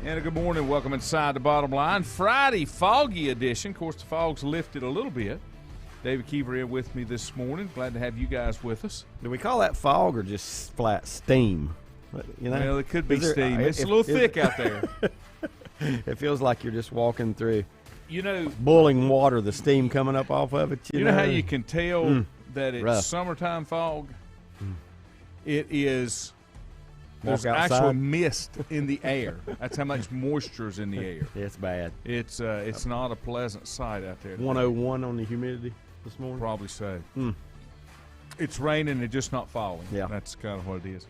And a good morning. Welcome inside the Bottom Line. Friday, foggy edition. Of course, the fog's lifted a little bit. David Keever in with me this morning. Glad to have you guys with us. Do we call that fog or just flat steam? You know, well, it could be steam. It's a little thick out there. It feels like you're just walking through, boiling water, the steam coming up off of it. You know how you can tell that it's rough. Summertime fog? It is... There's outside. actual mist in the air. That's how much moisture is in the air. It's bad. It's not a pleasant sight out there. 101 on the humidity this morning. Probably so. It's raining and just not falling. Yeah. That's kind of what it is.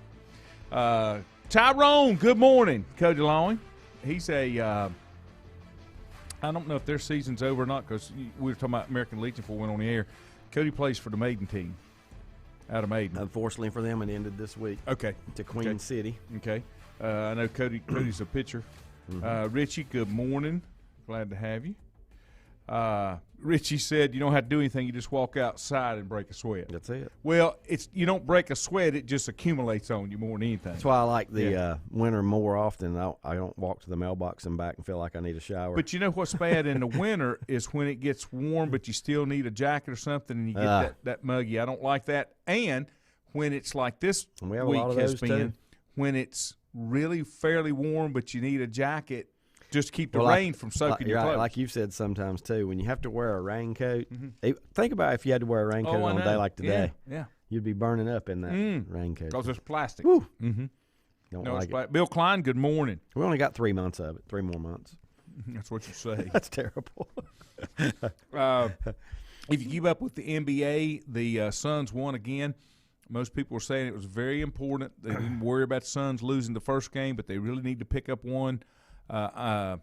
Tyrone, good morning. Cody Lawing. He's a I don't know if their season's over or not because we were talking about American Legion before we went on the air. Cody plays for the Maiden team. Out of Maiden. Unfortunately for them, it ended this week. Okay. To Queen City. Okay. I know Cody's a pitcher. Richie, good morning. Glad to have you. Richie said you don't have to do anything. You just walk outside and break a sweat. That's it. Well, you don't break a sweat. It just accumulates on you more than anything. That's why I like the winter more often. I don't walk to the mailbox and back and feel like I need a shower. But you know what's bad in the winter is when it gets warm, but you still need a jacket or something, and you get that muggy. I don't like that. And when it's like this we have week a lot of has those been, too. when it's really fairly warm, but you need a jacket. Just keep the rain from soaking your clothes. Like you've said sometimes, too, when you have to wear a raincoat, think about if you had to wear a raincoat on a day like today. Yeah. You'd be burning up in that raincoat. Because it's plastic. Woo. Don't like it. Bill Klein, good morning. We only got 3 months of it, 3 more months. That's what you say. That's terrible. If you keep up with the NBA, the Suns won again. Most people were saying it was very important. They didn't worry about the Suns losing the first game, but they really need to pick up one. The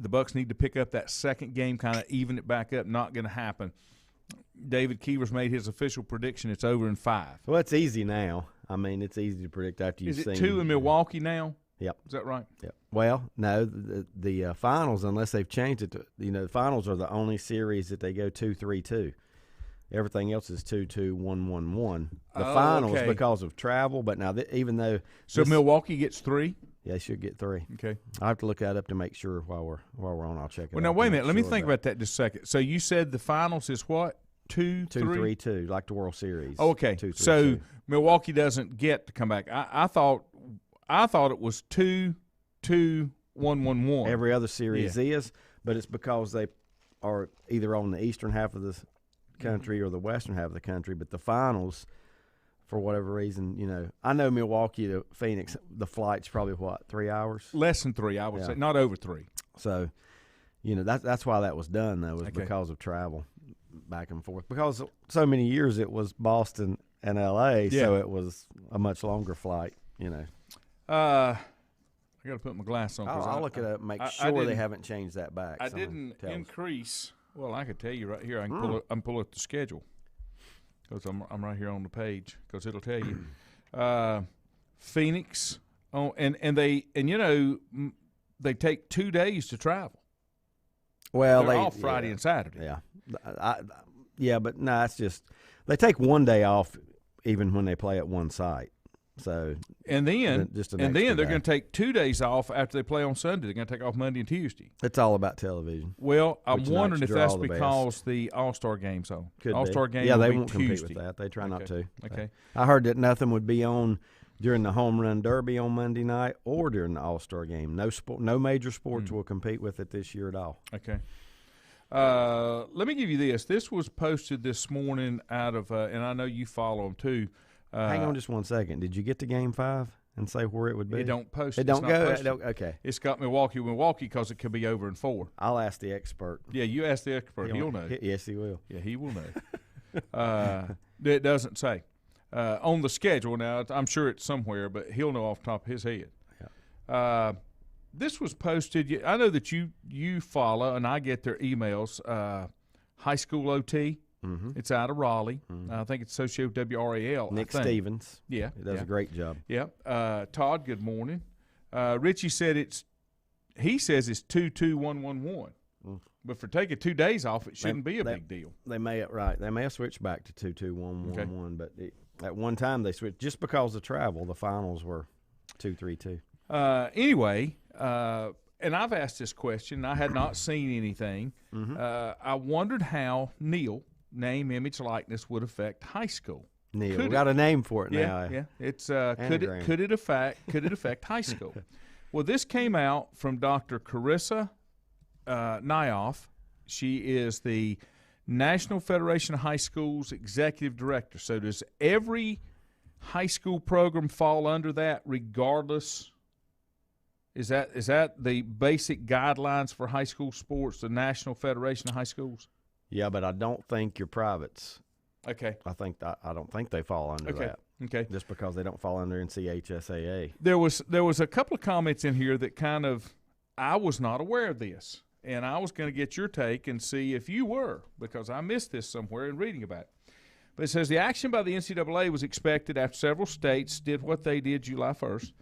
Bucks need to pick up that second game, kind of even it back up. Not going to happen. David Keever's made his official prediction. It's over in 5. Well, it's easy now. I mean, it's easy to predict after you've seen. Is it 2 in Milwaukee now? Yep. Is that right? Yep. Well, no, the finals, unless they've changed it to, the finals are the only series that they go 2-3-2. Everything else is 2-2, 1-1-1. The finals because of travel, but now even though Milwaukee gets 3. Yeah, they should get 3. Okay. I'll have to look that up to make sure while we're on. I'll check it out. Well, now, wait a minute. Let me think about that just a second. So you said the finals is what? 2-3-2, like the World Series. Oh, okay. 2-3-2. So Milwaukee doesn't get to come back. I thought it was 2-2-1-1-1. Every other series is, but it's because they are either on the eastern half of the country or the western half of the country. But the finals, for whatever reason, I know Milwaukee to Phoenix, the flight's probably 3 hours? Less than 3, I would say. Not over 3. So, that's why that was done, though, was because of travel back and forth. Because so many years it was Boston and L.A., so it was a much longer flight, I got to put my glass on. I'll look it up and make sure they haven't changed that back. I didn't increase. Well, I could tell you right here. I can pull up the schedule. Because I'm right here on the page. Because it'll tell you, Phoenix. Oh, and they take 2 days to travel. Well, they're off Friday and Saturday. Yeah, but no, it's just they take 1 day off even when they play at one site. So and then they're going to take 2 days off after they play on Sunday. They're going to take off Monday and Tuesday. It's all about television. Well, I'm wondering if that's because the All-Star game's on. All-Star game. Yeah, they won't compete with that. They try not to. Okay. I heard that nothing would be on during the Home Run Derby on Monday night or during the All-Star game. No major sports will compete with it this year at all. Okay. Let me give you this. This was posted this morning out of, and I know you follow them too. Hang on just 1 second. Did you get to Game 5 and say where it would be? It don't post. It don't go. Okay. It's got Milwaukee because it could be over in 4. I'll ask the expert. Yeah, you ask the expert. He'll know. Yes, he will. Yeah, he will know. It doesn't say on the schedule. Now, I'm sure it's somewhere, but he'll know off the top of his head. Yeah. This was posted. I know that you follow, and I get their emails. High School OT. Mm-hmm. It's out of Raleigh. Mm-hmm. I think it's associated with WRAL. Nick Stevens. Yeah. He does a great job. Yeah. Todd, good morning. Richie said he says it's 2-2-1-1-1. But for taking 2 days off, it shouldn't be a big deal. They may have switched back to 2-2-1-1-1, but at one time they switched just because of travel. The finals were 2-3-2. Anyway, and I've asked this question. I had not seen anything. I wondered how Neil, name, image, likeness, would affect high school. Neil, we got a name for it Yeah, now. yeah. It's could it affect high school? Well, this came out from Dr. Carissa Nyoff. She is the National Federation of High Schools Executive Director. So does every high school program fall under that regardless? Is that the basic guidelines for high school sports, the National Federation of High Schools? Yeah, but I don't think your privates. Okay. I don't think they fall under that. Okay. Just because they don't fall under NCHSAA. There was a couple of comments in here that kind of, I was not aware of this, and I was going to get your take and see if you were, because I missed this somewhere in reading about it. But it says the action by the NCAA was expected after several states did what they did July 1st.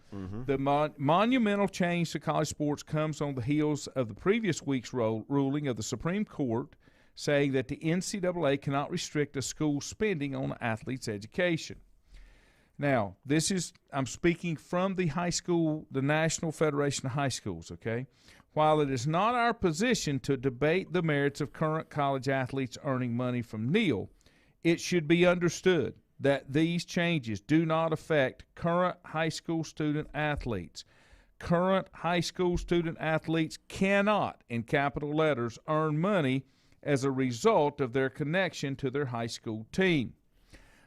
The monumental change to college sports comes on the heels of the previous week's ruling of the Supreme Court saying that the NCAA cannot restrict a school's spending on an athlete's education. Now, I'm speaking from the National Federation of High Schools, okay? While it is not our position to debate the merits of current college athletes earning money from NIL, it should be understood that these changes do not affect current high school student athletes. Current high school student athletes cannot, in capital letters, earn money as a result of their connection to their high school team.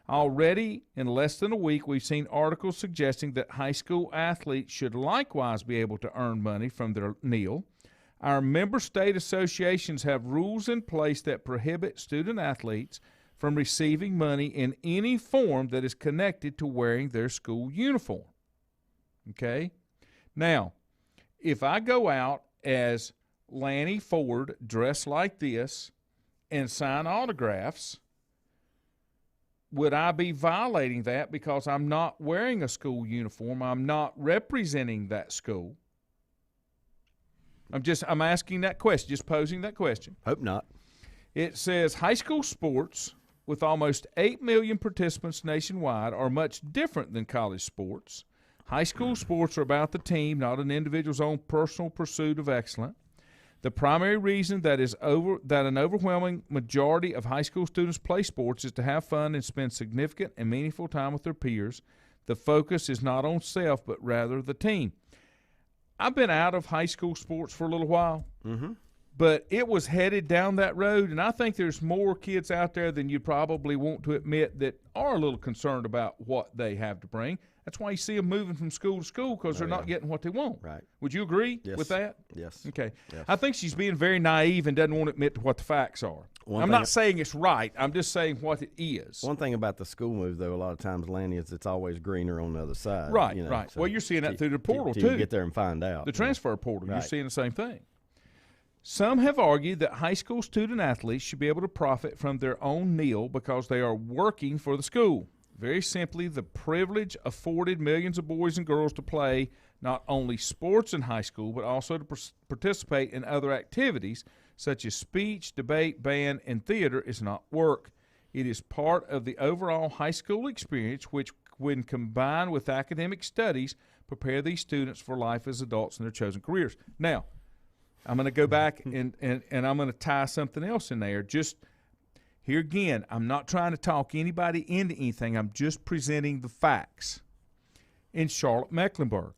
Already, in less than a week, we've seen articles suggesting that high school athletes should likewise be able to earn money from their NIL. Our member state associations have rules in place that prohibit student athletes from receiving money in any form that is connected to wearing their school uniform. Okay? Now, if I go out as Lanny Ford dressed like this and sign autographs, would I be violating that because I'm not wearing a school uniform? I'm not representing that school. I'm asking that question, just posing that question. Hope not. It says high school sports with almost 8 million participants nationwide are much different than college sports. High school sports are about the team, not an individual's own personal pursuit of excellence. The primary reason that an overwhelming majority of high school students play sports is to have fun and spend significant and meaningful time with their peers. The focus is not on self, but rather the team. I've been out of high school sports for a little while, but it was headed down that road, and I think there's more kids out there than you probably want to admit that are a little concerned about what they have to bring. That's why you see them moving from school to school, because they're not getting what they want. Right. Would you agree with that? Yes. Okay. Yes. I think she's being very naive and doesn't want to admit to what the facts are. I'm not saying it's right. I'm just saying what it is. One thing about the school move, though, a lot of times, Lanny, is it's always greener on the other side. Right, you know, right. So well, you're seeing that through the portal, till too. You get there and find out. The transfer portal, you're Right. seeing the same thing. Some have argued that high school student athletes should be able to profit from their own NIL because they are working for the school. Very simply, the privilege afforded millions of boys and girls to play not only sports in high school, but also to participate in other activities such as speech, debate, band, and theater is not work. It is part of the overall high school experience, which, when combined with academic studies, prepare these students for life as adults in their chosen careers. Now, I'm going to go back and I'm going to tie something else in there. Just here again, I'm not trying to talk anybody into anything. I'm just presenting the facts. In Charlotte, Mecklenburg,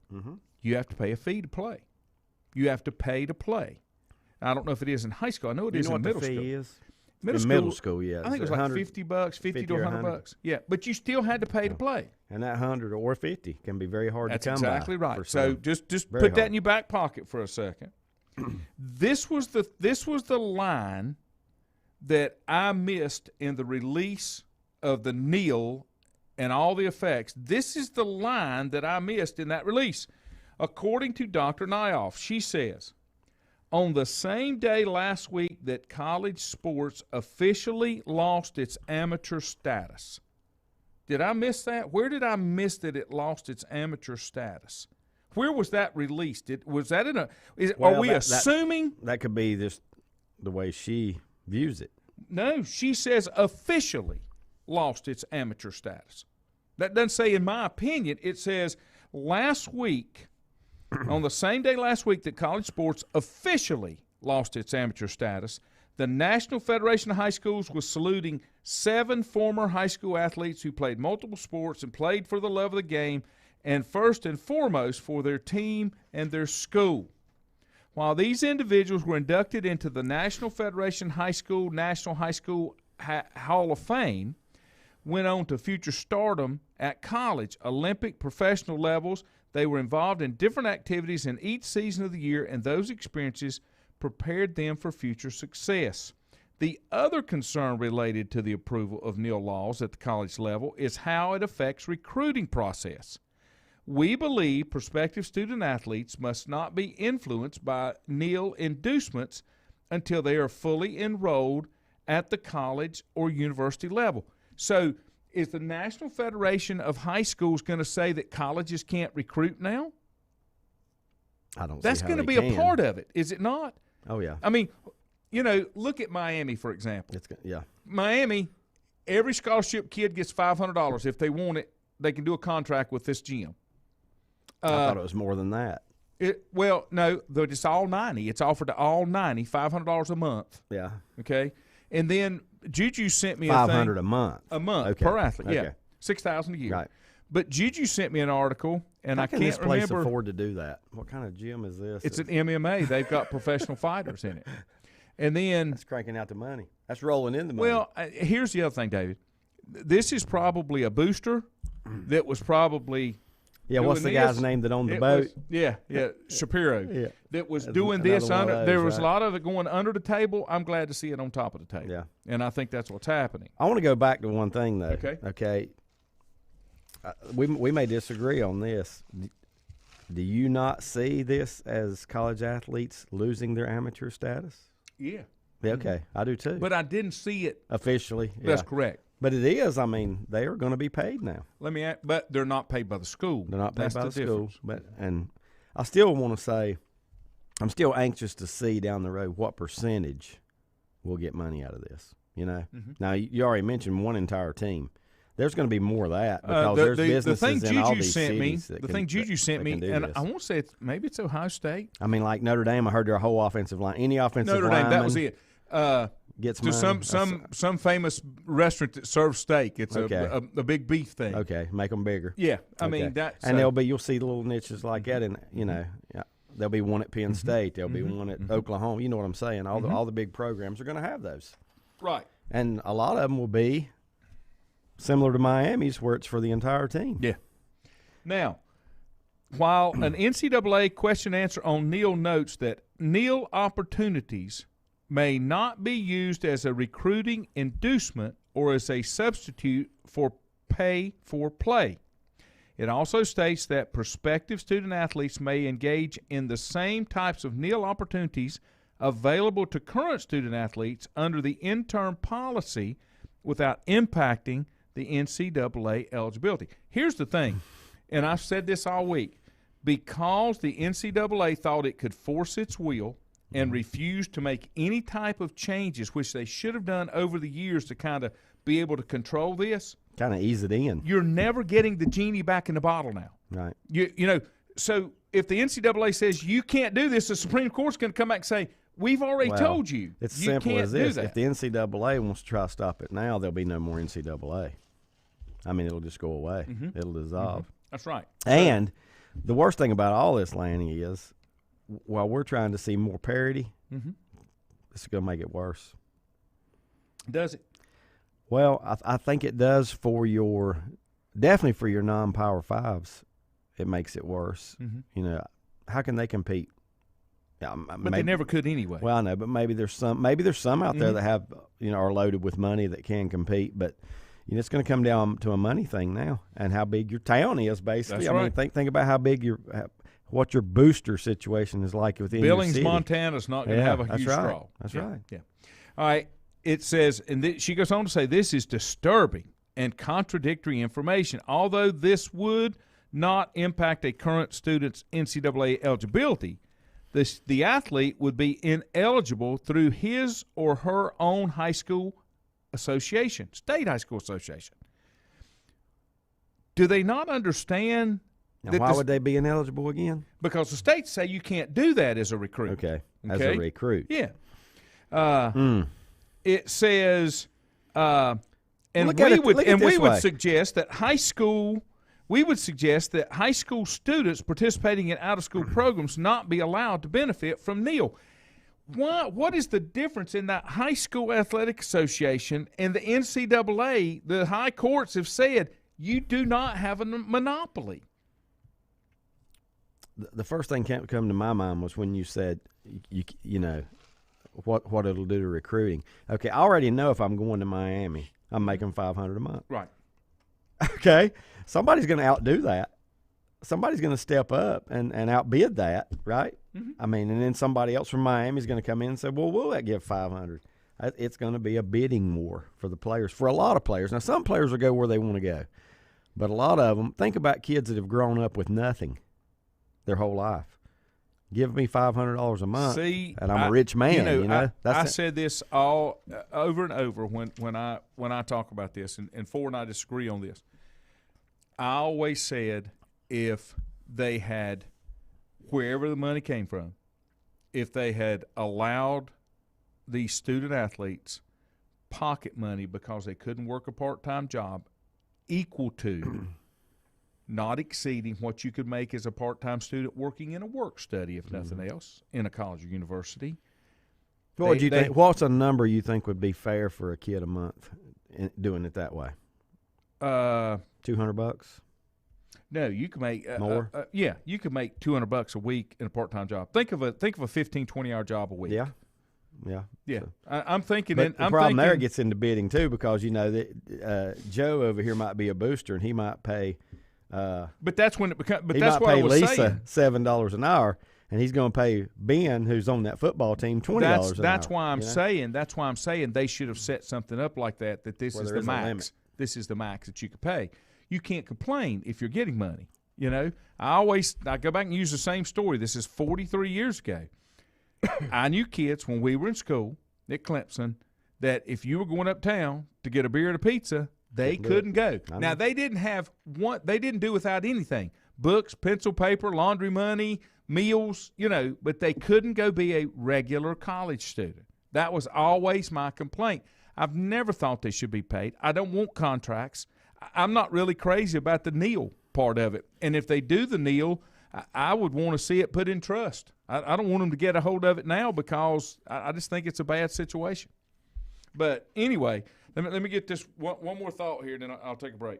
you have to pay a fee to play. You have to pay to play. I don't know if it is in high school. I know it is in middle school. You know what the fee is? Middle school, yeah. I think it was like $50, 50 to $100. Yeah, but you still had to pay to play. And that 100 or 50 can be very hard to come by. That's exactly right. So some. just Very put that hard. in your back pocket for a second. This was the line that I missed in the release of the NIL and all the effects. This is the line that I missed in that release. According to Dr. Nyoff, she says, on the same day last week that college sports officially lost its amateur status. Did I miss that? Where did I miss that it lost its amateur status? Where was that released? Was that in a? Are we assuming that could be just the way she views it? No, she says officially lost its amateur status. That doesn't say, in my opinion. It says last week On the same day last week that college sports officially lost its amateur status, the National Federation of High Schools was saluting 7 former high school athletes who played multiple sports and played for the love of the game and first and foremost for their team and their school. While these individuals were inducted into the National Federation High School National High School Hall of Fame, went on to future stardom at college, Olympic, professional levels. They were involved in different activities in each season of the year, and those experiences prepared them for future success. The other concern related to the approval of NIL laws at the college level is how it affects recruiting process. We believe prospective student athletes must not be influenced by NIL inducements until they are fully enrolled at the college or university level. So is the National Federation of High Schools going to say that colleges can't recruit now? I don't. That's going to be a part of it, is it not? Oh yeah. I mean, you know, look at Miami for example. Yeah. Miami, every scholarship kid gets $500 if they want it. They can do a contract with this gym. I thought it was more than that. Well, no, it's all 90. It's offered to all 90, $500 a month. Yeah. Okay, and then Juju sent me $500 a month. A month okay. per athlete. Okay. Yeah, $6,000 a year. Right. But Juju sent me an article, and How I can can't this place remember. afford to do that? What kind of gym is this? It's an MMA. They've got professional fighters in it, and then that's cranking out the money. That's rolling in the money. Well, here's the other thing, David. This is probably a booster that was probably. Yeah, what's the guy's name that owned the boat? Shapiro. Yeah. That was doing this under. Those, there was a lot of it going under the table. I'm glad to see it on top of the table. Yeah. And I think that's what's happening. I want to go back to one thing, though. Okay. Okay. We may disagree on this. Do you not see this as college athletes losing their amateur status? Yeah. Yeah, okay. I do too. But I didn't see it. Officially. That's yeah. correct. But it is. I mean, they are going to be paid now. But they're not paid by the school. They're not paid That's by the school. difference. But and I still want to say, I'm still anxious to see down the road what percentage will get money out of this. You know. Mm-hmm. Now you already mentioned one entire team. There's going to be more of that because there's businesses in all these cities. The thing Juju sent me, and I won't say maybe it's Ohio State. I mean, like Notre Dame, I heard their whole offensive line. Any offensive Notre Dame, that was it. Gets to money. some famous restaurant that serves steak. It's a big beef thing. Okay, make them bigger. Yeah, I mean that. And you'll see little niches like that, and there'll be one at Penn State. There'll be one at Oklahoma. You know what I'm saying? All the big programs are going to have those. Right. And a lot of them will be similar to Miami's, where it's for the entire team. Yeah. Now, while an NCAA question answer on NIL notes that NIL opportunities may not be used as a recruiting inducement or as a substitute for pay for play. It also states that prospective student athletes may engage in the same types of NIL opportunities available to current student athletes under the interim policy without impacting the NCAA eligibility. Here's the thing, and I've said this all week, because the NCAA thought it could force its will and refused to make any type of changes, which they should have done over the years to kind of be able to control this. Kind of ease it in. You're never getting the genie back in the bottle now. Right. You know, so if the NCAA says you can't do this, the Supreme Court's going to come back and say, we've already told you. It's you simple can't as this. Do that. If the NCAA wants to try to stop it now, there'll be no more NCAA. I mean, it'll just go away. It'll dissolve. That's right. And the worst thing about all this, Lanny, is while we're trying to see more parity, this is going to make it worse. Does it? Well, I think it does definitely for your non-Power Fives. It makes it worse. You know, how can they compete? Yeah, but they never could anyway. Well, I know, but maybe there's some out there that have are loaded with money that can compete, but. It's going to come down to a money thing now, and how big your town is. Basically, That's right. I mean, think about how big what your booster situation is like within Billings, your city. Montana is not going to have a huge draw. That's right. Yeah. All right. It says, and she goes on to say, this is disturbing and contradictory information. Although this would not impact a current student's NCAA eligibility, the athlete would be ineligible through his or her own high school association, state high school association. Do they not understand Now, why would they be ineligible again? Because the states say you can't do that as a recruit. Okay, as a recruit. Yeah. It says, and we would suggest that high school students participating in out-of-school programs not be allowed to benefit from NEAL. What is the difference in that high school athletic association and the NCAA? The high courts have said you do not have a monopoly. The first thing that come to my mind was when you said, you know, what it'll do to recruiting. Okay, I already know if I'm going to Miami, I'm making $500 a month. Right. Okay, somebody's going to outdo that. Somebody's going to step up and outbid that, right? Mm-hmm. I mean, and then somebody else from Miami is going to come in and say, well, we'll give $500. It's going to be a bidding war for the players, for a lot of players. Now, some players will go where they want to go, but a lot of them, think about kids that have grown up with nothing their whole life. Give me $500 a month, and I'm a rich man. You know, I said this all over and over when I talk about this, and Ford and I disagree on this. I always said if they had, wherever the money came from, if they had allowed these student athletes pocket money because they couldn't work a part-time job equal to not exceeding what you could make as a part-time student working in a work study, if nothing else, in a college or university. What would you think? What's a number you think would be fair for a kid a month doing it that way? $200? No, you can make more. Yeah, you could make $200 a week in a part-time job. Think of a 15, 20-hour job a week. Yeah. So. I'm thinking. But the problem there gets into bidding too, because you know that Joe over here might be a booster and he might pay. But that's when it becomes. But he that's might what pay I was Lisa saying. $7 an hour, and he's going to pay Ben, who's on that football team, $20 an hour. That's why I'm saying. That's why I'm saying they should have set something up like that. That this is the max. This is the max that you could pay. You can't complain if you're getting money. You know, I go back and use the same story. This is 43 years ago. I knew kids when we were in school at Clemson that if you were going uptown to get a beer and a pizza, they couldn't go. Now, they didn't have one. They didn't do without anything: books, pencil, paper, laundry money, meals. You know, but they couldn't go be a regular college student. That was always my complaint. I've never thought they should be paid. I don't want contracts. I'm not really crazy about the NEAL part of it. And if they do the NEAL, I would want to see it put in trust. I don't want them to get a hold of it now because I just think it's a bad situation. But anyway, let me get this one more thought here, then I'll take a break.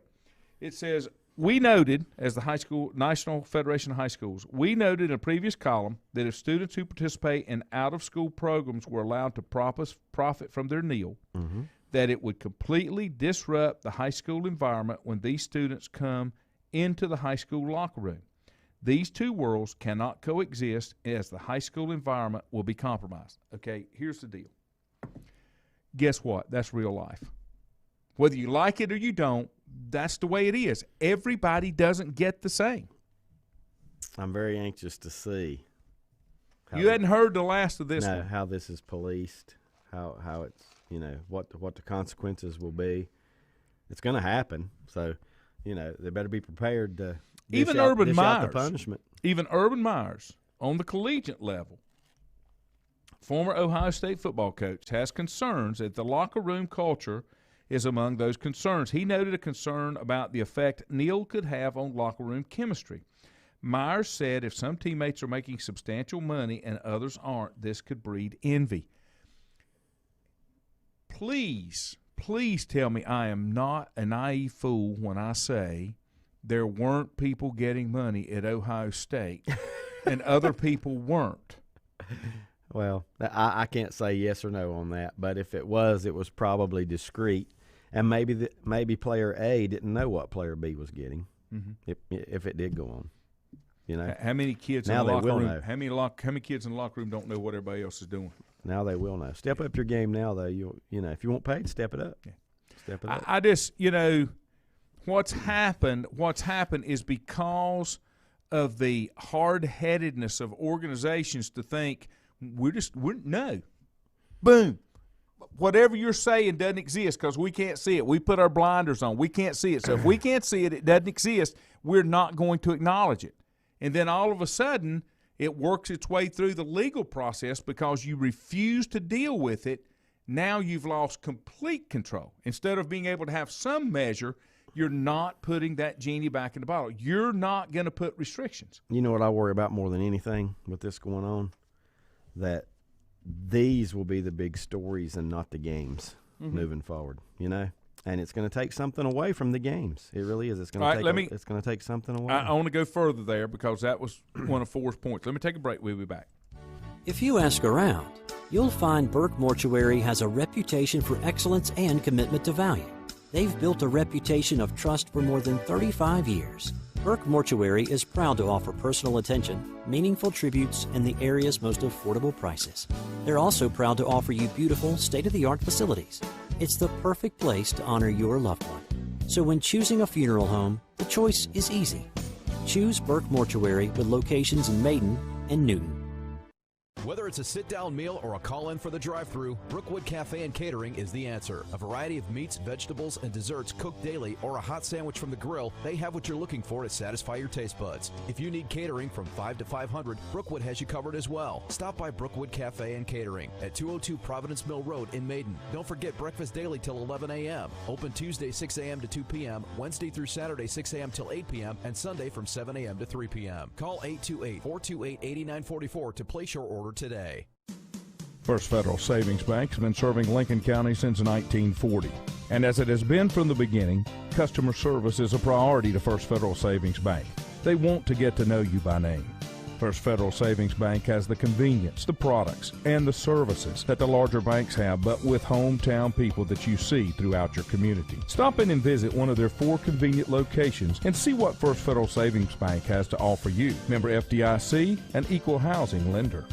It says, we noted, as the high school National Federation of High Schools, we noted in a previous column that if students who participate in out-of-school programs were allowed to profit from their NEAL, that it would completely disrupt the high school environment when these students come into the high school locker room. These two worlds cannot coexist as the high school environment will be compromised. Okay, here's the deal. Guess what? That's real life. Whether you like it or you don't, that's the way it is. Everybody doesn't get the same. I'm very anxious to see. You hadn't heard the last of this one. No, how this is policed, how it's, you know, what the consequences will be. It's going to happen. So, you know, they better be prepared to dish out the punishment. Even Urban Myers, on the collegiate level, former Ohio State football coach, has concerns that the locker room culture is among those concerns. He noted a concern about the effect NEAL could have on locker room chemistry. Myers said if some teammates are making substantial money and others aren't, this could breed envy. Please tell me I am not a naive fool when I say there weren't people getting money at Ohio State and other people weren't. Well, I can't say yes or no on that, but if it was probably discreet, and maybe player A didn't know what player B was getting if it did go on. You know, how many kids now in the they locker will room? know. How many kids in the locker room don't know what everybody else is doing? Now they will know. Step up your game now, though. You know, if you want paid, step it up. Yeah. Step it up. I just, you know, what's happened is because of the hard-headedness of organizations to think we're no. Boom. whatever you're saying doesn't exist because we can't see it. We put our blinders on. We can't see it. So if we can't see it, it doesn't exist. We're not going to acknowledge it. And then all of a sudden, it works its way through the legal process because you refuse to deal with it. Now you've lost complete control. Instead of being able to have some measure, you're not putting that genie back in the bottle. You're not going to put restrictions. You know what I worry about more than anything with this going on? That these will be the big stories and not the games moving forward, you know? And it's going to take something away from the games. It really is. It's going to take something away. I want to go further there because that was one of Forrest's points. Let me take a break. We'll be back. If you ask around, you'll find Burke Mortuary has a reputation for excellence and commitment to value. They've built a reputation of trust for more than 35 years. Burke Mortuary is proud to offer personal attention, meaningful tributes, and the area's most affordable prices. They're also proud to offer you beautiful, state-of-the-art facilities. It's the perfect place to honor your loved one. So when choosing a funeral home, the choice is easy. Choose Burke Mortuary with locations in Maiden and Newton. Whether it's a sit-down meal or a call-in for the drive-thru, Brookwood Cafe and Catering is the answer. A variety of meats, vegetables, and desserts cooked daily or a hot sandwich from the grill, they have what you're looking for to satisfy your taste buds. If you need catering from 5 to 500, Brookwood has you covered as well. Stop by Brookwood Cafe and Catering at 202 Providence Mill Road in Maiden. Don't forget breakfast daily till 11 a.m. Open Tuesday 6 a.m. to 2 p.m., Wednesday through Saturday 6 a.m. till 8 p.m., and Sunday from 7 a.m. to 3 p.m. Call 828-428-8944 to place your order today. First Federal Savings Bank has been serving Lincoln County since 1940. And as it has been from the beginning, customer service is a priority to First Federal Savings Bank. They want to get to know you by name. First Federal Savings Bank has the convenience, the products, and the services that the larger banks have, but with hometown people that you see throughout your community. Stop in and visit one of their 4 convenient locations and see what First Federal Savings Bank has to offer you. Member FDIC, an equal housing lender.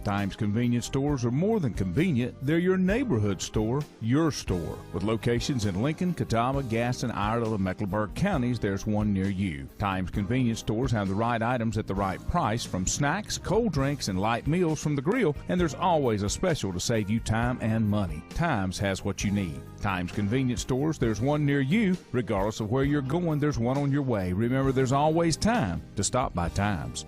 Times convenience stores are more than convenient. They're your neighborhood store, your store. With locations in Lincoln, Catawba, Gaston, Iredell, and Mecklenburg counties, there's one near you. Times convenience stores have the right items at the right price, from snacks, cold drinks, and light meals from the grill, and there's always a special to save you time and money. Times has what you need. Times convenience stores, there's one near you. Regardless of where you're going, there's one on your way. Remember, there's always time to stop by Times.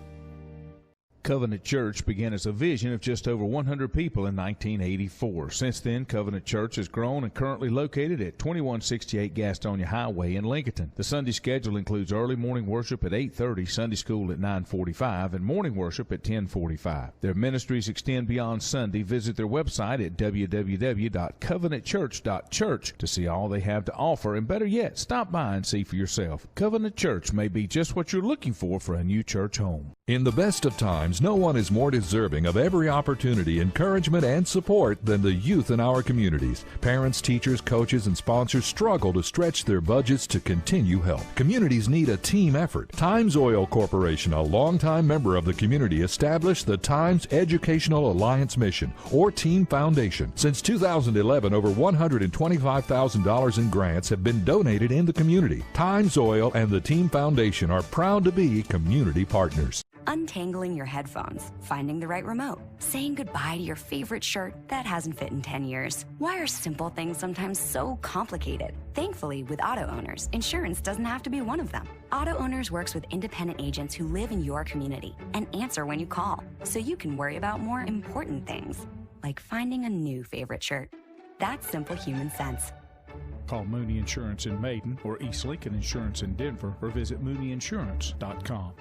Covenant Church began as a vision of just over 100 people in 1984. Since then, Covenant Church has grown and currently located at 2168 Gastonia Highway in Lincoln. The Sunday schedule includes early morning worship at 8:30, Sunday school at 9:45, and morning worship at 10:45. Their ministries extend beyond Sunday. Visit their website at www.covenantchurch.church to see all they have to offer, and better yet, stop by and see for yourself. Covenant Church may be just what you're looking for a new church home. In the best of times, no one is more deserving of every opportunity, encouragement, and support than the youth in our communities. Parents, teachers, coaches, and sponsors struggle to stretch their budgets to continue help. Communities need a team effort. Times Oil Corporation, a longtime member of the community, established the Times Educational Alliance Mission, or Team Foundation. Since 2011, over $125,000 in grants have been donated in the community. Times Oil and the Team Foundation are proud to be community partners. Untangling your headphones, finding the right remote, saying goodbye to your favorite shirt that hasn't fit in 10 years. Why are simple things sometimes so complicated? Thankfully, with Auto Owners, insurance doesn't have to be one of them. Auto Owners works with independent agents who live in your community and answer when you call, so you can worry about more important things, like finding a new favorite shirt. That's simple human sense. Call Mooney Insurance in Maiden or East Lincoln Insurance in Denver, or visit mooneyinsurance.com.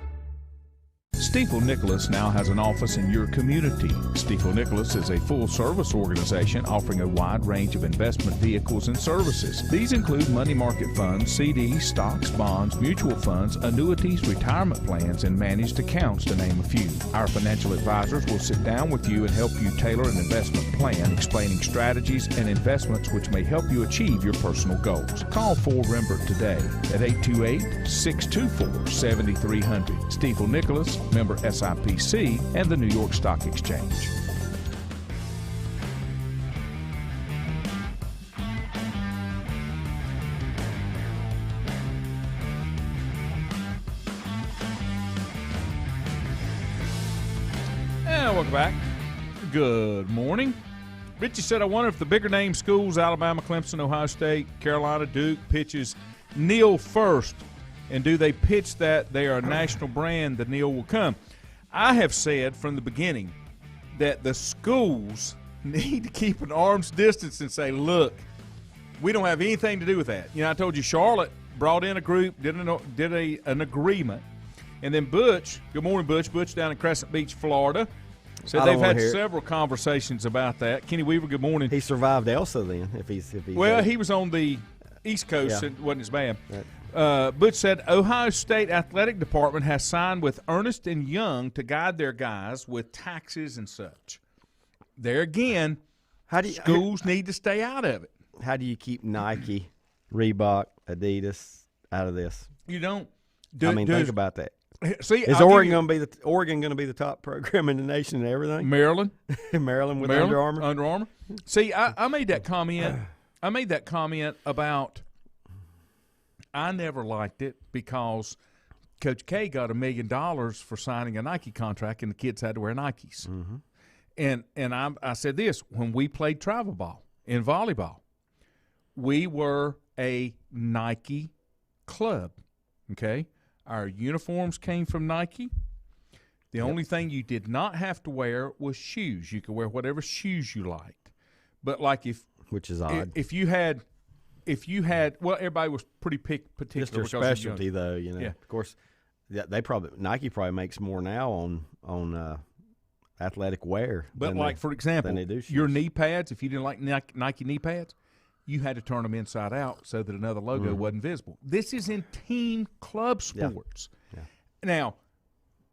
Stifel Nicholas now has an office in your community. Stifel Nicholas is a full-service organization offering a wide range of investment vehicles and services. These include money market funds, CDs, stocks, bonds, mutual funds, annuities, retirement plans, and managed accounts, to name a few. Our financial advisors will sit down with you and help you tailor an investment plan, explaining strategies and investments which may help you achieve your personal goals. Call 4Rembert today at 828-624-7300. Stifel Nicholas, member SIPC and the New York Stock Exchange. And welcome back. Good morning. Richie said, I wonder if the bigger name schools, Alabama, Clemson, Ohio State, Carolina, Duke, pitches Neal first, and do they pitch that they are a national brand, the Neal will come. I have said from the beginning that the schools need to keep an arm's distance and say, look, we don't have anything to do with that. You know, I told you Charlotte brought in a group, did an agreement, and then Butch, good morning, Butch down in Crescent Beach, Florida, said they've had several conversations about that. Kenny Weaver, good morning. He survived Elsa then, if he's well, he was on the East Coast, it wasn't as bad. Right. Butch said Ohio State Athletic Department has signed with Ernst & Young to guide their guys with taxes and such. There again, schools need to stay out of it. How do you keep Nike, Reebok, Adidas out of this? You don't. Think about that. See, is Oregon going to be the top program in the nation and everything? Maryland with Under Armour. Under Armour. See, I made that comment. About I never liked it because Coach K got $1 million for signing a Nike contract, and the kids had to wear Nikes. Mm-hmm. And I said this when we played travel ball in volleyball, we were a Nike club. Okay. Our uniforms came from Nike. The only thing you did not have to wear was shoes. You could wear whatever shoes you liked. But which is odd. If you had well, everybody was pretty particular. Just their specialty, though. You know, of course, Nike probably makes more now on athletic wear. But for example, they do your knee pads. If you didn't like Nike knee pads, you had to turn them inside out so that another logo wasn't visible. This is in team club sports. Yeah. Now,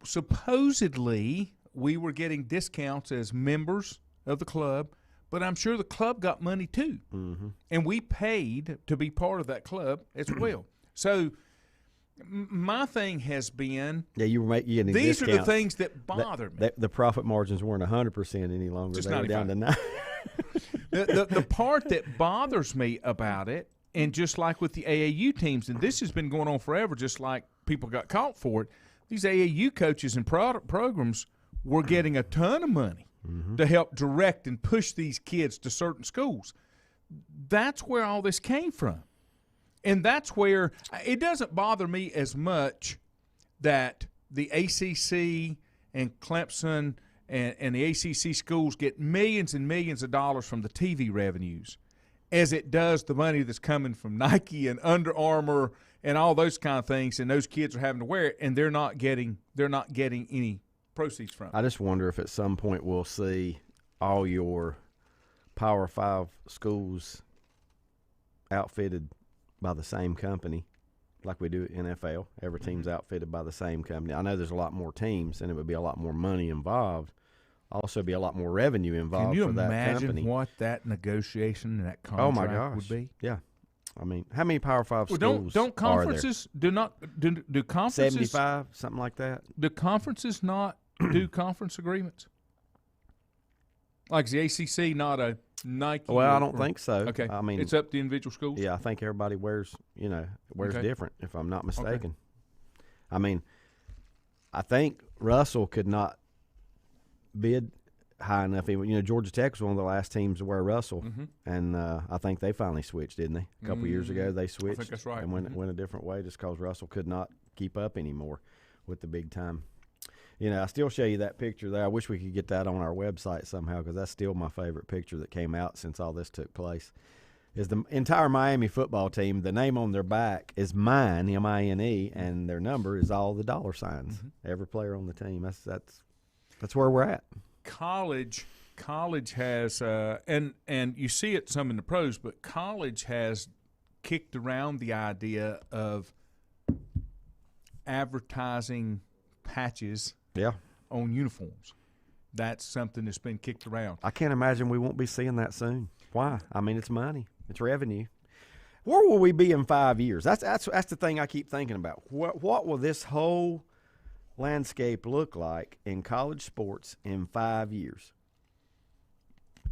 supposedly we were getting discounts as members of the club, but I'm sure the club got money too. Mm-hmm. And we paid to be part of that club as well. So my thing has been you were getting these discounts. are the things that bother me. The profit margins weren't 100% any longer. Just they were down to 9. The part that bothers me about it, and just like with the AAU teams, and this has been going on forever, just like people got caught for it, these AAU coaches and programs were getting a ton of money to help direct and push these kids to certain schools. That's where all this came from. And that's where it doesn't bother me as much that the ACC and Clemson and the ACC schools get millions and millions of dollars from the TV revenues as it does the money that's coming from Nike and Under Armour and all those kind of things, and those kids are having to wear it, and they're not getting any proceeds from it. I just wonder if at some point we'll see all your Power 5 schools outfitted by the same company like we do at NFL. Every team's outfitted by the same company. I know there's a lot more teams, and it would be a lot more money involved. Also be a lot more revenue involved for that company. Can you imagine what that negotiation and that contract would be? Yeah. I mean, how many Power 5 schools don't conferences are there? do conferences 75, something like that? Do conferences not do conference agreements? Like is the ACC not a Nike? Well, I don't think so. Okay. I mean, it's up to the individual schools? Yeah, I think everybody wears different, if I'm not mistaken. Okay. I mean, I think Russell could not bid high enough. Georgia Tech was one of the last teams to wear Russell, and I think they finally switched, didn't they? A couple years ago, they switched. I think that's right. And went a different way just because Russell could not keep up anymore with the big time. I still show you that picture there. I wish we could get that on our website somehow because that's still my favorite picture that came out since all this took place. Is the entire Miami football team, the name on their back is MINE, M-I-N-E, and their number is all the dollar signs. Every player on the team. That's where we're at. College has and you see it some in the pros, but college has kicked around the idea of advertising patches on uniforms. That's something that's been kicked around. I can't imagine we won't be seeing that soon. Why? I mean, it's money. It's revenue. Where will we be in 5 years? That's the thing I keep thinking about. What will this whole landscape look like in college sports in 5 years?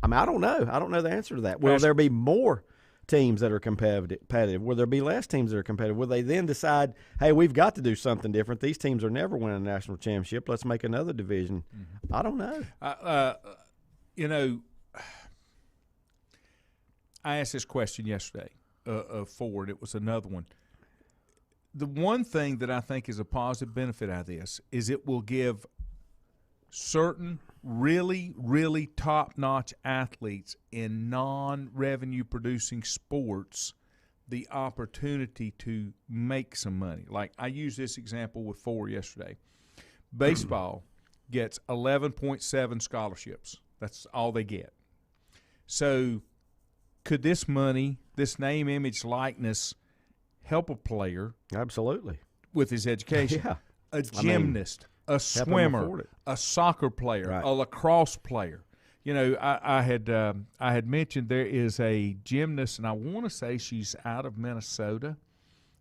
I mean, I don't know. I don't know the answer to that. Will there be more teams that are competitive? Will there be less teams that are competitive? Will they then decide, hey, we've got to do something different? These teams are never winning a national championship. Let's make another division. I don't know. I asked this question yesterday of Ford. It was another one. The one thing that I think is a positive benefit out of this is it will give certain really, really top-notch athletes in non-revenue producing sports the opportunity to make some money. Like I used this example with Ford yesterday. Baseball gets 11.7 scholarships. That's all they get. So could this money, this name, image, likeness, help a player? Absolutely. With his education. Yeah. A gymnast, a swimmer, a soccer player, right. a lacrosse player. You know, I had mentioned there is a gymnast, and I want to say she's out of Minnesota,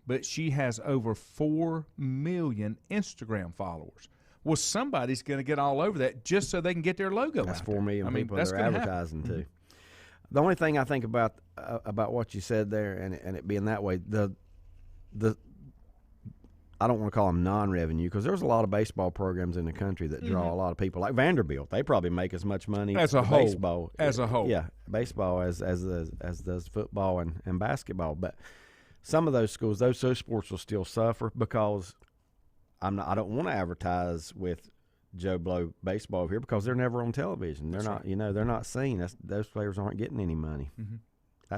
but she has over 4 million Instagram followers. Well, somebody's going to get all over that just so they can get their logo That's out 4 million there. people they're advertising happen. to. The only thing I think about what you said there, and it being that way, the I don't want to call them non-revenue because there's a lot of baseball programs in the country that draw a lot of people. Like Vanderbilt, they probably make as much money as a whole, baseball as a whole. Yeah, baseball as does football and basketball. But some of those schools, those sports will still suffer because I don't want to advertise with Joe Blow baseball over here because they're never on television. They're not, they're not seen. Those players aren't getting any money. Mm-hmm.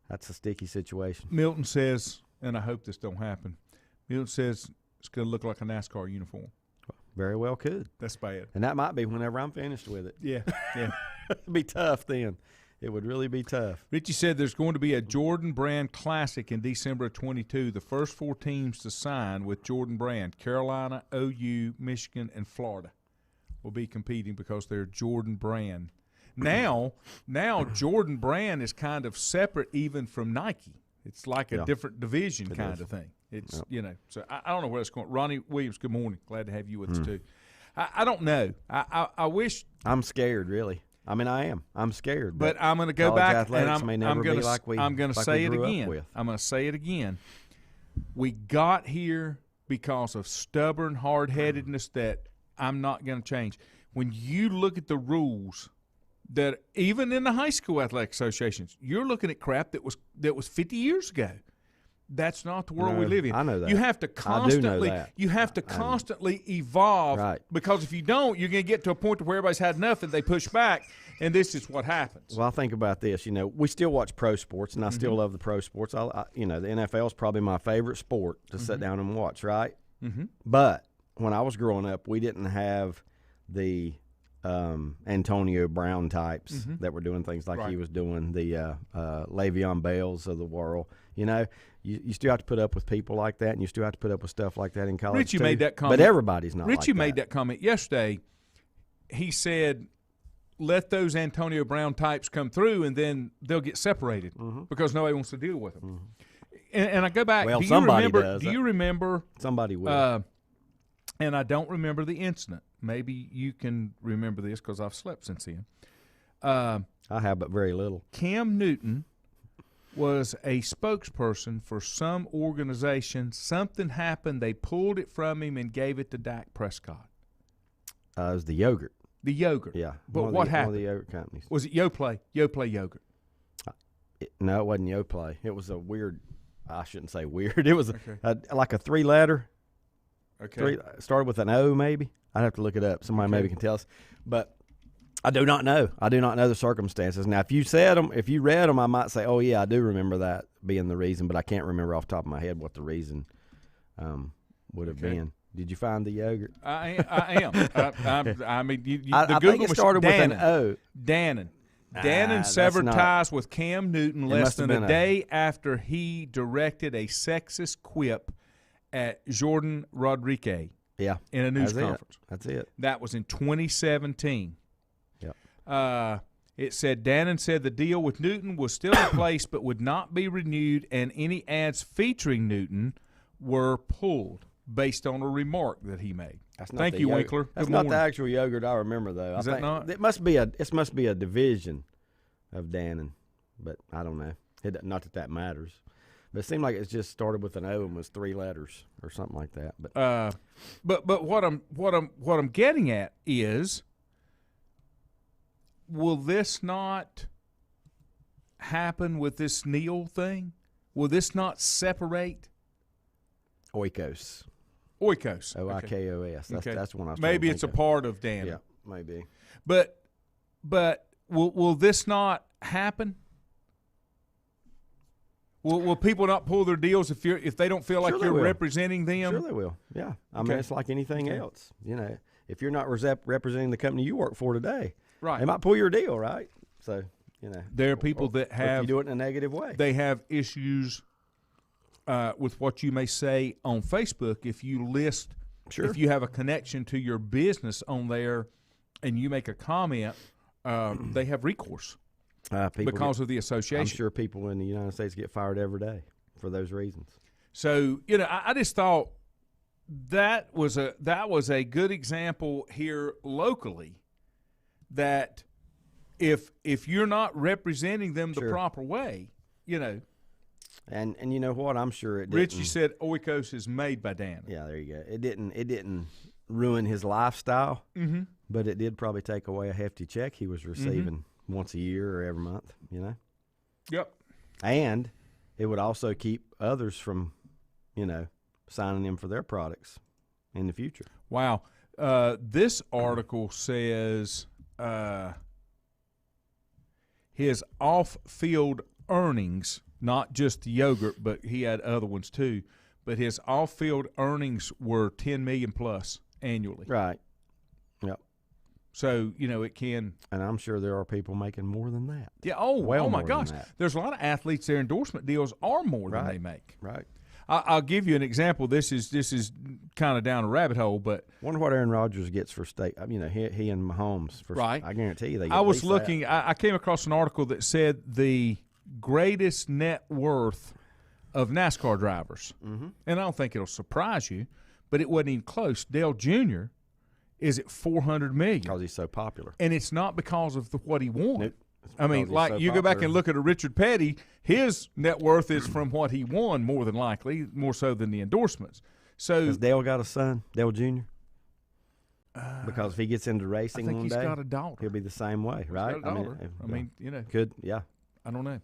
That's a sticky situation. Milton says, and I hope this don't happen. Milton says it's going to look like a NASCAR uniform. Very well could. That's bad. And that might be whenever I'm finished with it. Yeah, yeah. It'd be tough then. It would really be tough. Richie said there's going to be a Jordan Brand Classic in December of 22. The first 4 teams to sign with Jordan Brand, Carolina, OU, Michigan, and Florida, will be competing because they're Jordan Brand. Now Jordan Brand is kind of separate even from Nike. It's like a different division kind of thing. It's, so I don't know where it's going. Ronnie Williams, good morning. Glad to have you with us too. I don't know. I wish. I'm scared, really. I mean, I am. I'm scared. But I'm going to go back, and I'm going to say it again. I'm going to say it again. We got here because of stubborn hard-headedness that I'm not going to change. When you look at the rules that even in the high school athletic associations, you're looking at crap that was 50 years ago. That's not the world we live in. I know that. You have to constantly evolve, right. Because if you don't, you're going to get to a point where everybody's had enough and they push back, and this is what happens. Well, I think about this. We still watch pro sports, and I still love the pro sports. The NFL is probably my favorite sport to sit down and watch, right? Mm-hmm. But when I was growing up, we didn't have the Antonio Brown types that were doing things like he was doing, the Le'Veon Bells of the world. You still have to put up with people like that, and you still have to put up with stuff like that in college. Richie made that comment. But everybody's not Richie like that. made that comment yesterday. He said, let those Antonio Brown types come through, and then they'll get separated because nobody wants to deal with them. And I go back. Well, do you remember? Somebody will. And I don't remember the incident. Maybe you can remember this because I've slept since then. I have, but very little. Cam Newton was a spokesperson for some organization. Something happened. They pulled it from him and gave it to Dak Prescott. It was the yogurt. The yogurt. Yeah. But what happened? One of the yogurt companies. Was it Yoplait? Yoplait yogurt. No, it wasn't Yoplait. It was a weird – I shouldn't say weird. It was like a 3-letter. Okay. Started with an O maybe. I'd have to look it up. Somebody maybe can tell us. But I do not know. I do not know the circumstances. Now, if you read them, I might say, oh, yeah, I do remember that being the reason, but I can't remember off the top of my head what the reason would have been. Did you find the yogurt? I am. I mean, I think it started with an O. Dannon. Dannon severed ties with Cam Newton less than a day after he directed a sexist quip at Jordan Rodriguez. Yeah, in a news conference. That's it. That was in 2017. Yep. It said Dannon said the deal with Newton was still in place but would not be renewed, and any ads featuring Newton were pulled based on a remark that he made. Thank you, Winkler. That's not the actual yogurt I remember, though. Is that not? It must be a division of Dannon, but I don't know. Not that matters. But it seemed like it just started with an O and was 3 letters or something like that. But what I'm getting at is, will this not happen with this Neil thing? Will this not separate? Oikos. Oikos. Oikos. Okay. That's one I was Maybe it's a part of Dan. Yeah, maybe. But will this not happen? Will people not pull their deals if they don't feel like Sure they you're will. representing them? Sure they will. Yeah. I mean, Okay. it's like anything else. You know, if you're not representing the company you work for today, Right. they might pull your deal, right? So, you know. There are people that or if have you do it in a negative way. they have issues with what you may say on Facebook if you list Sure. if you have a connection to your business on there and you make a comment, they have recourse because of the association. I'm sure people in the United States get fired every day for those reasons. So I just thought that was a good example here locally that if you're not representing them the Sure. proper way, And you know what? I'm sure it didn't. Richie said Oikos is made by Dan. Yeah, there you go. It didn't ruin his lifestyle, but it did probably take away a hefty check he was receiving once a year or every month, Yep. And it would also keep others from, signing in for their products in the future. Wow. This article says his off-field earnings, not just the yogurt, but he had other ones too, but his off-field earnings were $10 million plus annually. Right. Yep. So, it can. And I'm sure there are people making more than that. Yeah. Oh, Well oh my more than gosh. that. There's a lot of athletes, their endorsement deals are more than Right. they make. Right. I'll give you an example. This is kind of down a rabbit hole, but Wonder what Aaron Rodgers gets for state. He and Mahomes. Right. I guarantee you they get I at was least looking. I came across an article that said the greatest net worth of NASCAR drivers, and I don't think it'll surprise you, but it wasn't even close. Dale Jr. is at $400 million, because he's so popular. and it's not because of what he won. Nope. It's I mean, because he's like so you go back popular. and look at a Richard Petty, his net worth is from what he won, more than likely, more so than the endorsements. So Has Dale got a son, Dale Jr.? Because if he gets into I racing think one he's day, got a daughter. he'll be the same way, He's right? got a daughter. I mean, could, yeah. I don't know.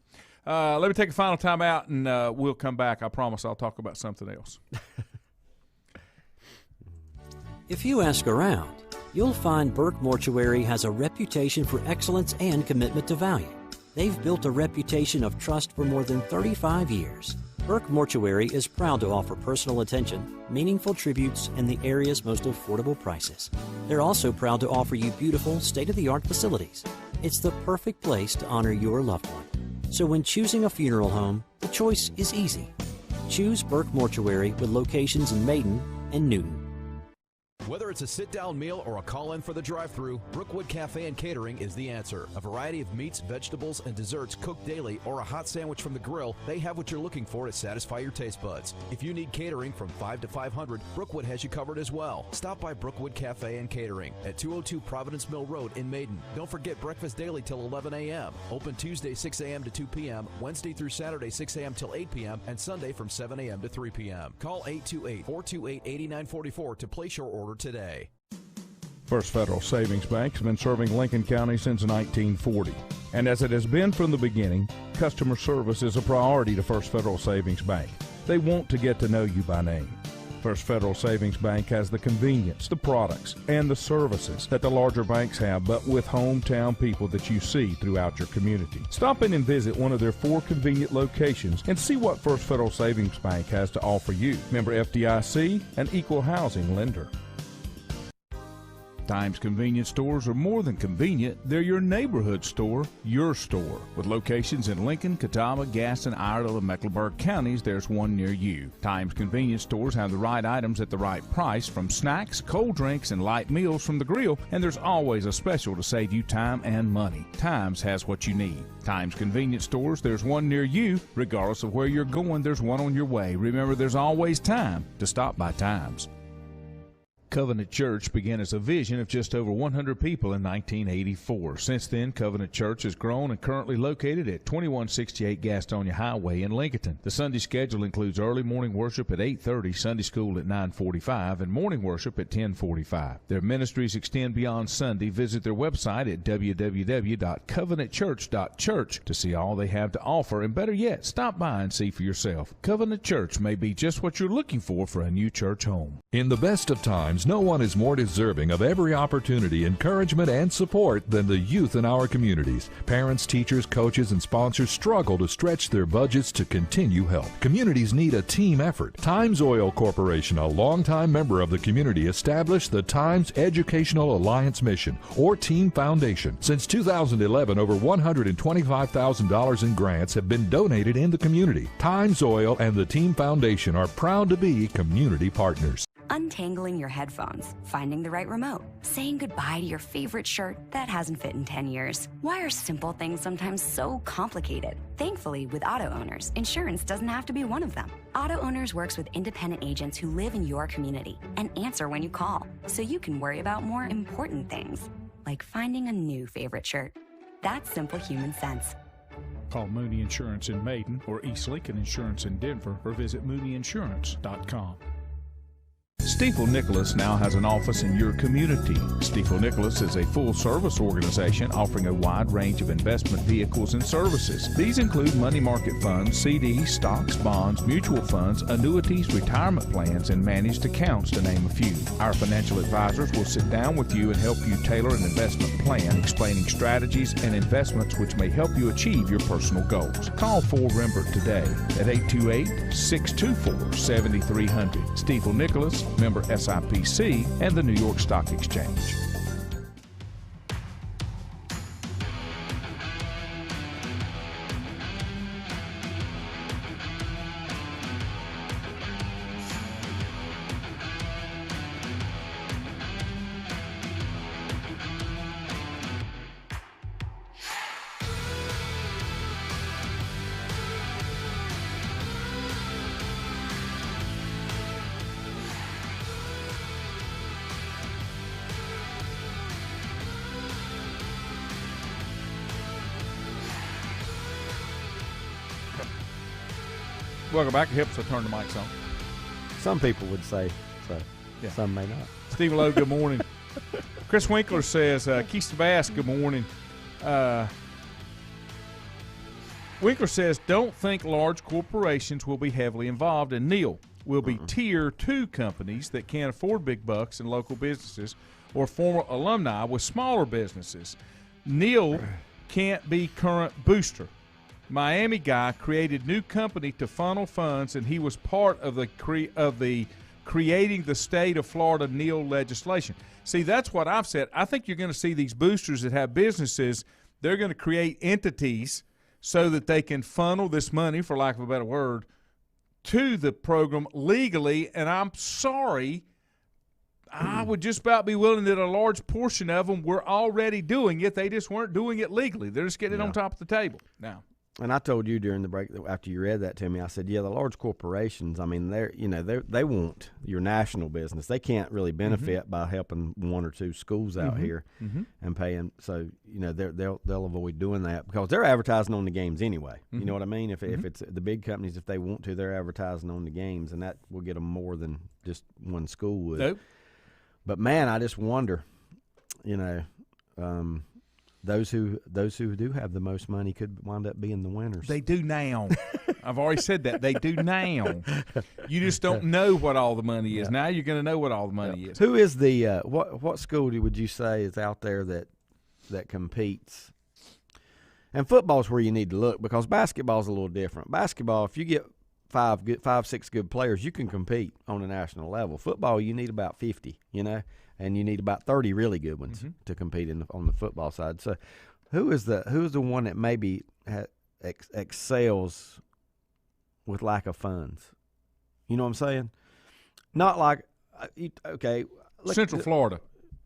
Let me take a final time out, and we'll come back. I promise I'll talk about something else. If you ask around, you'll find Burke Mortuary has a reputation for excellence and commitment to value. They've built a reputation of trust for more than 35 years. Burke Mortuary is proud to offer personal attention, meaningful tributes, and the area's most affordable prices. They're also proud to offer you beautiful, state-of-the-art facilities. It's the perfect place to honor your loved one. So when choosing a funeral home, the choice is easy. Choose Burke Mortuary with locations in Maiden and Newton. Whether it's a sit-down meal or a call-in for the drive-thru, Brookwood Cafe and Catering is the answer. A variety of meats, vegetables, and desserts cooked daily, or a hot sandwich from the grill, they have what you're looking for to satisfy your taste buds. If you need catering from 5 to 500, Brookwood has you covered as well. Stop by Brookwood Cafe and Catering at 202 Providence Mill Road in Maiden. Don't forget breakfast daily till 11 a.m. Open Tuesday 6 a.m. to 2 p.m., Wednesday through Saturday 6 a.m. till 8 p.m., and Sunday from 7 a.m. to 3 p.m. Call 828-428-8944 to place your order today. First Federal Savings Bank has been serving Lincoln County since 1940. And as it has been from the beginning, customer service is a priority to First Federal Savings Bank. They want to get to know you by name. First Federal Savings Bank has the convenience, the products, and the services that the larger banks have, but with hometown people that you see throughout your community. Stop in and visit one of their 4 convenient locations and see what First Federal Savings Bank has to offer you. Member FDIC, an equal housing lender. Times convenience stores are more than convenient. They're your neighborhood store, your store. With locations in Lincoln, Catawba, Gaston, Iredell, and Mecklenburg counties, there's one near you. Times convenience stores have the right items at the right price, from snacks, cold drinks, and light meals from the grill, and there's always a special to save you time and money. Times has what you need. Times convenience stores, there's one near you. Regardless of where you're going, there's one on your way. Remember, there's always time to stop by Times. Covenant Church began as a vision of just over 100 people in 1984. Since then, Covenant Church has grown and currently located at 2168 Gastonia Highway in Lincoln. The Sunday schedule includes early morning worship at 8:30, Sunday school at 9:45, and morning worship at 10:45. Their ministries extend beyond Sunday. Visit their website at www.covenantchurch.church to see all they have to offer, and better yet, stop by and see for yourself. Covenant Church may be just what you're looking for a new church home. In the best of times, no one is more deserving of every opportunity, encouragement, and support than the youth in our communities. Parents, teachers, coaches, and sponsors struggle to stretch their budgets to continue help. Communities need a team effort. Times Oil Corporation, a longtime member of the community, established the Times Educational Alliance Mission, or Team Foundation. Since 2011, over $125,000 in grants have been donated in the community. Times Oil and the Team Foundation are proud to be community partners. Untangling your headphones, finding the right remote, saying goodbye to your favorite shirt that hasn't fit in 10 years. Why are simple things sometimes so complicated? Thankfully, with auto owners, insurance doesn't have to be one of them. Auto Owners works with independent agents who live in your community and answer when you call, so you can worry about more important things, like finding a new favorite shirt. That's simple human sense. Call Mooney Insurance in Maiden or East Lincoln Insurance in Denver, or visit mooneyinsurance.com. Stifel Nicholas now has an office in your community. Stifel Nicholas is a full-service organization offering a wide range of investment vehicles and services. These include money market funds, CDs, stocks, bonds, mutual funds, annuities, retirement plans, and managed accounts, to name a few. Our financial advisors will sit down with you and help you tailor an investment plan, explaining strategies and investments which may help you achieve your personal goals. Call 4 Rembert today at 828-624-7300. Stifel Nicholas, member SIPC, and the New York Stock Exchange. Welcome back. It helps to turn the mics on. Some people would say so. Yeah. Some may not. Steve Lowe, good morning. Chris Winkler says, Keista Bass, good morning. Winkler says, don't think large corporations will be heavily involved, and Neil will be tier 2 companies that can't afford big bucks and local businesses, or former alumni with smaller businesses. Neil can't be current booster. Miami guy created new company to funnel funds, and he was part of the creating the state of Florida Neil legislation. See, that's what I've said. I think you're going to see these boosters that have businesses. They're going to create entities so that they can funnel this money, for lack of a better word, to the program legally. And I'm sorry, I would just about be willing that a large portion of them were already doing it. They just weren't doing it legally. They're just getting it on top of the table now. And I told you during the break, after you read that to me, I said, yeah, the large corporations, I mean, they want your national business. They can't really benefit by helping 1 or 2 schools out here and paying. So, they'll avoid doing that because they're advertising on the games anyway. You know what I mean? If it's the big companies, if they want to, they're advertising on the games, and that will get them more than just one school would. Nope. But, man, I just wonder, those who do have the most money could wind up being the winners. They do now. I've already said that. They do now. You just don't know what all the money is. Now you're going to know what all the money is. Who is the what school would you say is out there that competes? And football's where you need to look because basketball's a little different. Basketball, if you get 5, 6 good players, you can compete on a national level. Football, you need about 50, and you need about 30 really good ones to compete on the football side. So, who's the one that maybe excels with lack of funds? You know what I'm saying? Not like Central Florida.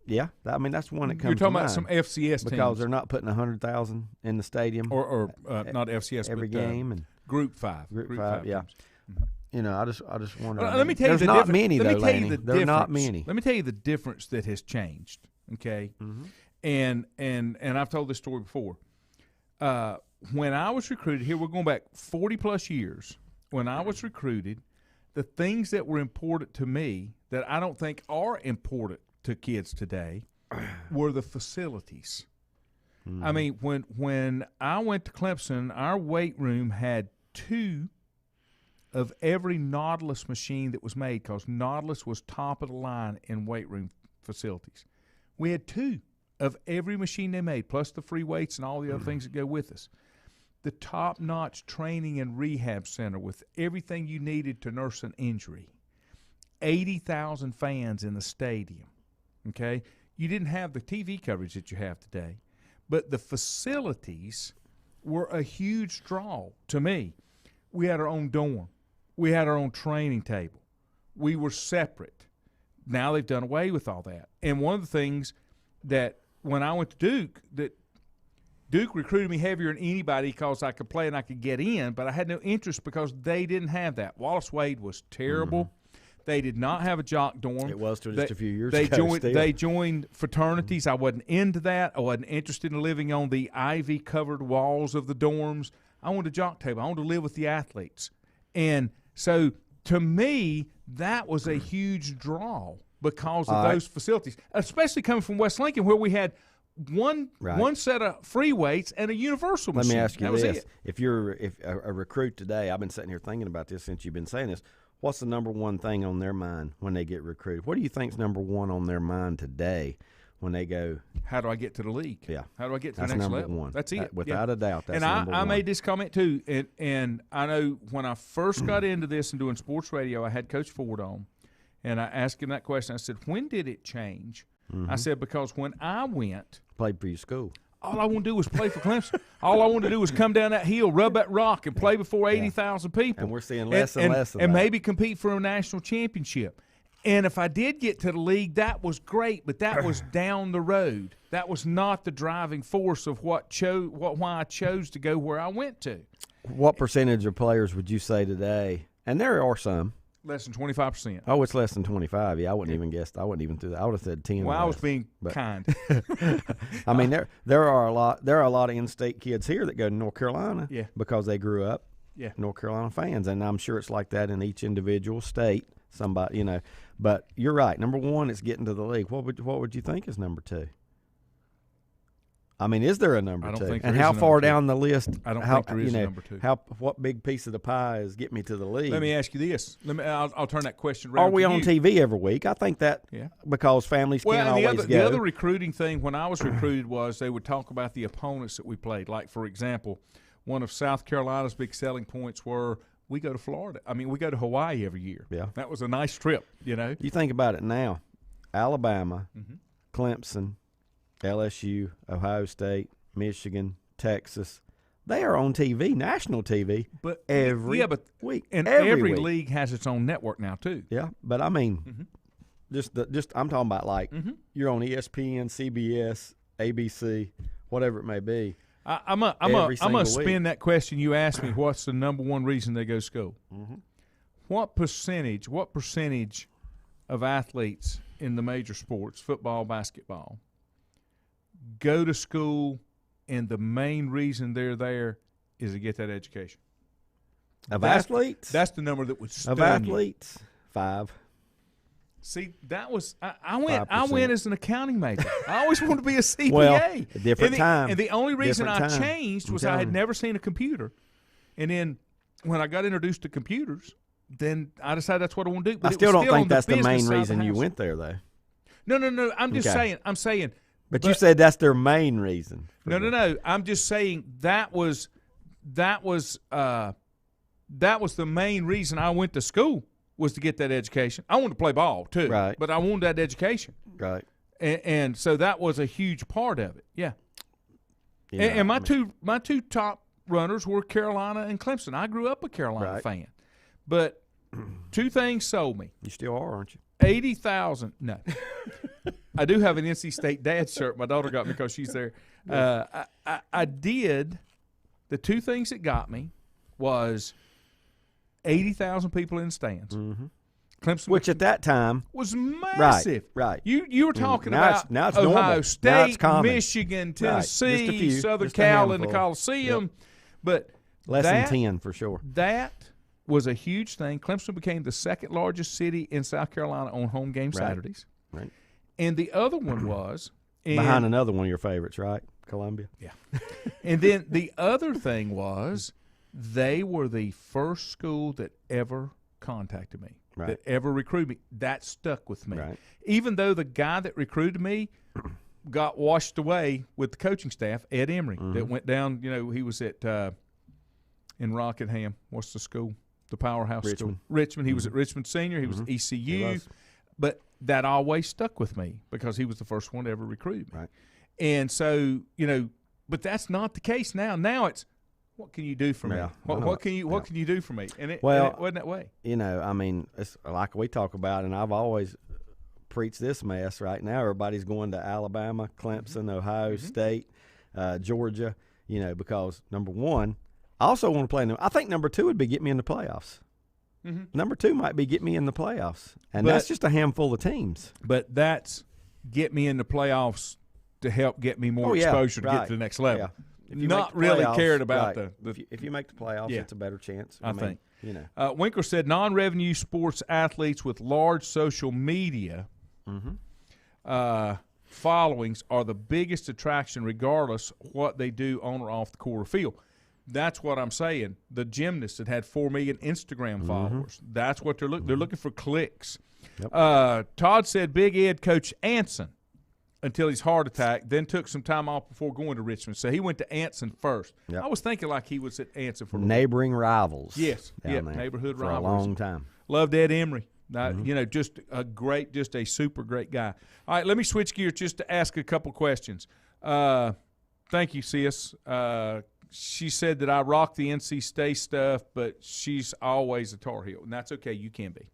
Yeah, I mean that's one that comes. You're talking to about some mind FCS because teams. they're not putting 100,000 in the stadium or not FCS every but, game and Group 5. Group 5, yeah. Teams. I just wonder. Let me tell you there's the not difference. many, Let though, me tell you Lanny. the There are not difference. many. Let me tell you the difference that has changed. Okay, and I've told this story before. When I was recruited, here we're going back 40 plus years. When I was recruited, the things that were important to me that I don't think are important to kids today were the facilities. I mean, when I went to Clemson, our weight room had 2 of every Nautilus machine that was made, because Nautilus was top of the line in weight room facilities. We had 2 of every machine they made, plus the free weights and all the other things that go with us. The top-notch training and rehab center with everything you needed to nurse an injury. 80,000 fans in the stadium, okay? You didn't have the TV coverage that you have today. But the facilities were a huge draw to me. We had our own dorm. We had our own training table. We were separate. Now they've done away with all that. And one of the things that when I went to Duke, that Duke recruited me heavier than anybody because I could play and I could get in, but I had no interest because they didn't have that. Wallace Wade was terrible. They did not have a jock dorm. It was till just a few years ago. They joined fraternities. I wasn't into that. I wasn't interested in living on the ivy-covered walls of the dorms. I wanted a jock table. I wanted to live with the athletes. And so to me, that was a huge draw because of those facilities, especially coming from West Lincoln where we had one set of free weights and a universal machine. Let me ask you that this. If a recruit today, I've been sitting here thinking about this since you've been saying this, what's the number one thing on their mind when they get recruited? What do you think's number one on their mind today when they go? How do I get to the league? Yeah. How do I get to That's the next number level? one. That's it. Without a doubt, that's and number one. I made this comment too, and I know when I first got into this and doing sports radio, I had Coach Ford on, and I asked him that question. I said, when did it change? I said, because when I went – played for your school. all I want to do was play for Clemson. All I want to do was come down that hill, rub that rock, and play before 80,000 people. And we're seeing less and less of that. And maybe compete for a national championship. And if I did get to the league, that was great, but that was down the road. That was not the driving force of why I chose to go where I went to. What percentage of players would you say today, and there are some, less than 25%. Oh, it's less than 25. Yeah, I wouldn't even guess. I wouldn't even do that. I would have said 10. Well, I was being kind. I mean, there are a lot of in-state kids here that go to North Carolina because they grew up North Carolina fans, and I'm sure it's like that in each individual state. Somebody, but you're right. Number one is getting to the league. What would you think is number two? I mean, is there a number two? Think and there how is a far number two. down the list? I don't think there is a number two. What big piece of the pie is get me to the league? Let me ask you this. I'll turn that question around. Are we to on you. TV every week? I think that because families can't always go. The other recruiting thing when I was recruited was they would talk about the opponents that we played. Like, for example, one of South Carolina's big selling points were we go to Florida. I mean, we go to Hawaii every year. Yeah. That was a nice trip, You think about it now. Alabama, Clemson, LSU, Ohio State, Michigan, Texas, they are on TV, national TV, but every week. And every week. league has its own network now too. Yeah, but I mean, just I'm talking about like you're on ESPN, CBS, ABC, whatever it may be. I'm gonna spin that question you asked me. What's the number one reason they go to school? What percentage of athletes in the major sports, football, basketball, go to school, and the main reason they're there is to get that education? Athletes? That's the number that would stun Of athletes, 5. See, that was I went as an accounting major. I always wanted to be a CPA. Well, different time. And the only reason Different I time. changed was I had never seen a computer. And then when I got introduced to computers, then I decided that's what I want to do. But I still don't think that's the business main side of the reason you house. went there, though. No. I'm just saying. But you said that's their main reason. No. I'm just saying that was the main reason I went to school was to get that education. I wanted to play ball too, right? But I wanted that education, right? And so that was a huge part of it. Yeah. And my two top runners were Carolina and Clemson. I grew up a Carolina fan, but two things sold me. You still are, aren't you? 80,000. No. I do have an NC State dad shirt. My daughter got me because she's there. I did. The two things that got me was 80,000 people in the stands. Mm-hmm. Clemson, which at that time was massive. Right. You were talking now about it's Ohio normal. State, Now it's common. Michigan, Tennessee, Just a few, Southern just a Cal in the handful. Coliseum. Yep. But less than 10 for sure. That was a huge thing. Clemson became the second largest city in South Carolina on home game Saturdays. Right. And the other one was behind another one of your favorites, right? Columbia. Yeah. And then the other thing was they were the first school that ever contacted me, that ever recruited me. That stuck with me. Right. Even though the guy that recruited me got washed away with the coaching staff, Ed Emery, that went down, he was at in Rockingham. What's the school? The powerhouse school. Richmond. He was at Richmond Senior. He was at ECU. He was. But that always stuck with me because he was the first one to ever recruit me. Right. And so, but that's not the case now. Now it's, what can you do for me? Yeah, What can you do for me? And it wasn't that way. It's like we talk about, and I've always preached this mess. Right now, everybody's going to Alabama, Clemson, Ohio State, Georgia. Because number one, I also want to play in them. I think number two would be get me in the playoffs. Mm-hmm. Number two might be get me in the playoffs, and that's just a handful of teams. But that's get me in the playoffs to help get me more exposure to get to the next level. Yeah. If you not really cared about if you make the playoffs, it's a better chance. I think. Winkler said non-revenue sports athletes with large social media followings are the biggest attraction, regardless what they do on or off the court or field. That's what I'm saying. The gymnasts that had 4 million Instagram followers. That's what they're looking. They're looking for clicks. Yep. Todd said Big Ed coached Anson until his heart attack, then took some time off before going to Richmond. So he went to Anson first. Yep. I was thinking like he was at Anson for neighboring rivals. Yes, neighborhood for rivals. For a long time. Loved Ed Emery. Just a super great guy. All right, let me switch gears just to ask a couple questions. Thank you, sis. She said that I rock the NC State stuff, but she's always a Tar Heel, and that's okay. You can be.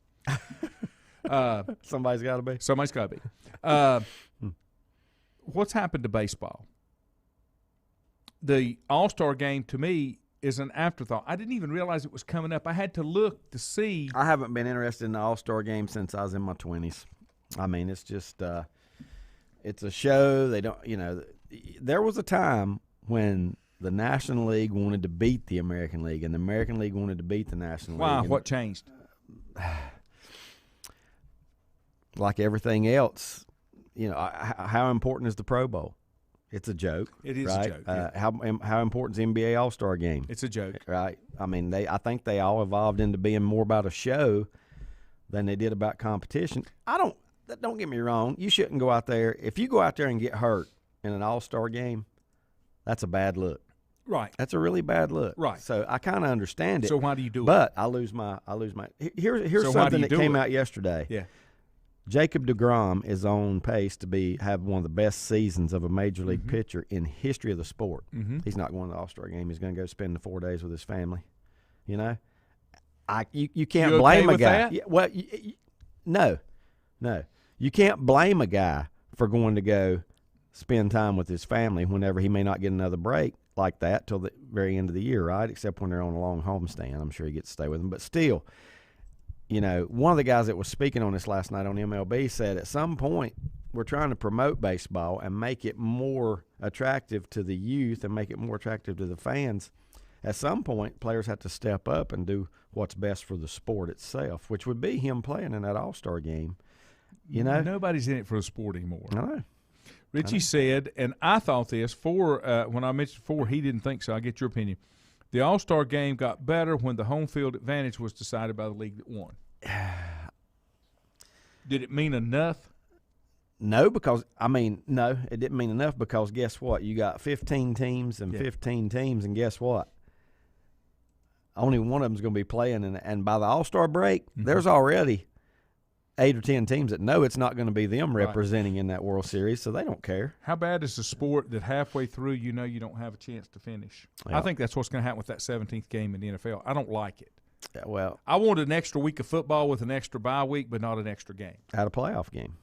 Somebody's got to be. Somebody's got to be. What's happened to baseball? The All-Star game, to me, is an afterthought. I didn't even realize it was coming up. I had to look to see. I haven't been interested in the All-Star game since I was in my 20s. I mean, it's just it's a show. They don't, there was a time when the National League wanted to beat the American League, and the American League wanted to beat the National League. Wow, what changed? Like everything else, how important is the Pro Bowl? It's a joke. It is right? a joke. Yeah. How important is the NBA All-Star game? It's a joke. Right. I mean, I think they all evolved into being more about a show than they did about competition. Don't get me wrong. You shouldn't go out there. If you go out there and get hurt in an All-Star game, that's a bad look. Right. That's a really bad look. Right. So I kind of understand it. So why do you do it? But I lose my. Here's something that came out yesterday. Yeah. Jacob deGrom is on pace to have one of the best seasons of a major league pitcher in history of the sport. Mm-hmm. He's not going to the All-Star game. He's going to go spend the 4 days with his family. You can't blame a guy. No. You can't blame a guy for going to go spend time with his family whenever he may not get another break like that till the very end of the year, right? Except when they're on a long homestand. I'm sure he gets to stay with them. But still, one of the guys that was speaking on this last night on MLB said at some point we're trying to promote baseball and make it more attractive to the youth and make it more attractive to the fans. At some point, players have to step up and do what's best for the sport itself, which would be him playing in that All-Star game. Nobody's in it for the sport anymore. I know. Richie said, and I thought this, when I mentioned 4, he didn't think so. I get your opinion. The All-Star game got better when the home field advantage was decided by the league that won. Did it mean enough? No, no, it didn't mean enough because guess what? You got 15 teams and 15 teams, and guess what? Only one of them is going to be playing, and by the All-Star break, there's already 8 or 10 teams that know it's not going to be them representing in that World Series, so they don't care. How bad is the sport that halfway through you don't have a chance to finish? Yeah. I think that's what's going to happen with that 17th game in the NFL. I don't like it. Yeah, well, I wanted an extra week of football with an extra bye week, but not an extra game. Add a playoff game.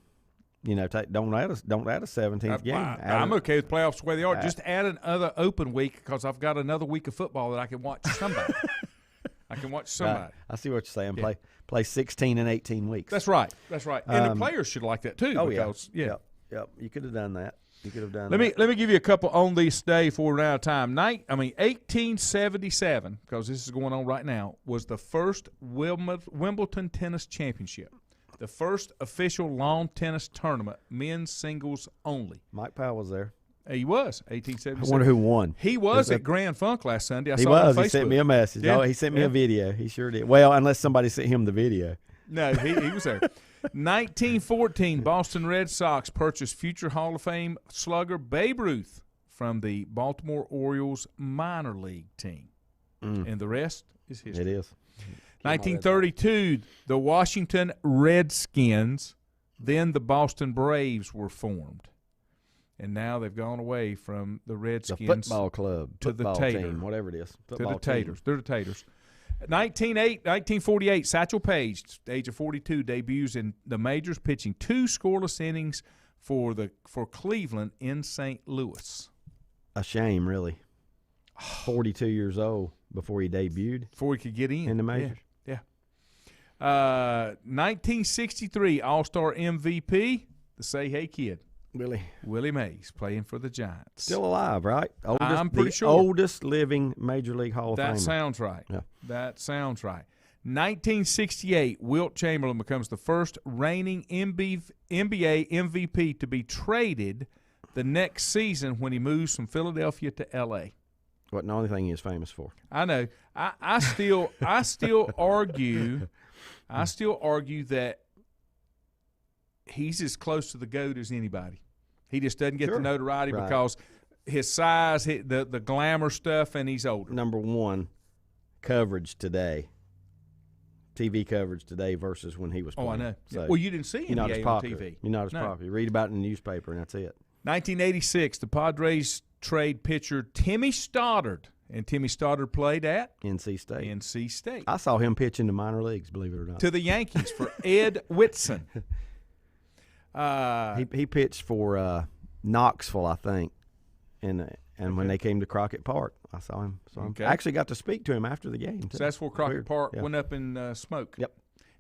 Don't add a 17th game. I'm okay with playoffs the way they are. Just add another open week because I've got another week of football that I can watch somebody. I can watch somebody. I see what you're saying. Yeah. Play 16 and 18 weeks. That's right. And the players should like that too. Oh, because, yeah. Yep. You could have done that. Let me give you a couple on this day before we're out of time. 1877, because this is going on right now, was the first Wimbledon tennis championship. The first official lawn tennis tournament, men's singles only. Mike Powell was there. He was, 1877. I wonder who won. He was at Grand Funk last Sunday. I he saw was. on Facebook. He sent me a message. Yeah. Oh, he sent me a video. He sure did. Well, unless somebody sent him the video. No, he was there. 1914, Boston Red Sox purchased future Hall of Fame slugger Babe Ruth from the Baltimore Orioles minor league team. And the rest is history. It is. 1932, the Washington Redskins, then the Boston Braves were formed. And now they've gone away from the Redskins. The football club. To the football Tater. team, whatever it is. To the Taters. They're the Taters. 1948, Satchel Paige, age of 42, debuts in the majors, pitching 2 scoreless innings for Cleveland in St. Louis. A shame, really. 42 years old before he debuted. Before he could get in the majors. Yeah. 1963, All-Star MVP, the Say Hey Kid. Willie Mays, playing for the Giants. Still alive, right? I'm pretty sure. Oldest living Major League Hall of Famer. That sounds right. Yeah. That sounds right. 1968, Wilt Chamberlain becomes the first reigning NBA MVP to be traded the next season when he moves from Philadelphia to L.A. What the only thing he is famous for. I know. I still argue that he's as close to the GOAT as anybody. He just doesn't get the notoriety because his size, the glamour stuff, and he's older. Number one, coverage today. TV coverage today versus when he was playing. Oh, I know. So well, you didn't see you're not as NBA on popular. TV. You're not as popular. You read about it in the newspaper, and that's it. 1986, the Padres trade pitcher Timmy Stoddard. And Timmy Stoddard played at? NC State. NC State. I saw him pitch in the minor leagues, believe it or not. To the Yankees for Ed Whitson. He pitched for Knoxville, I think, and when they came to Crockett Park, I saw him. I actually got to speak to him after the game. Too. So that's where Crockett Park went up in smoke. Yep.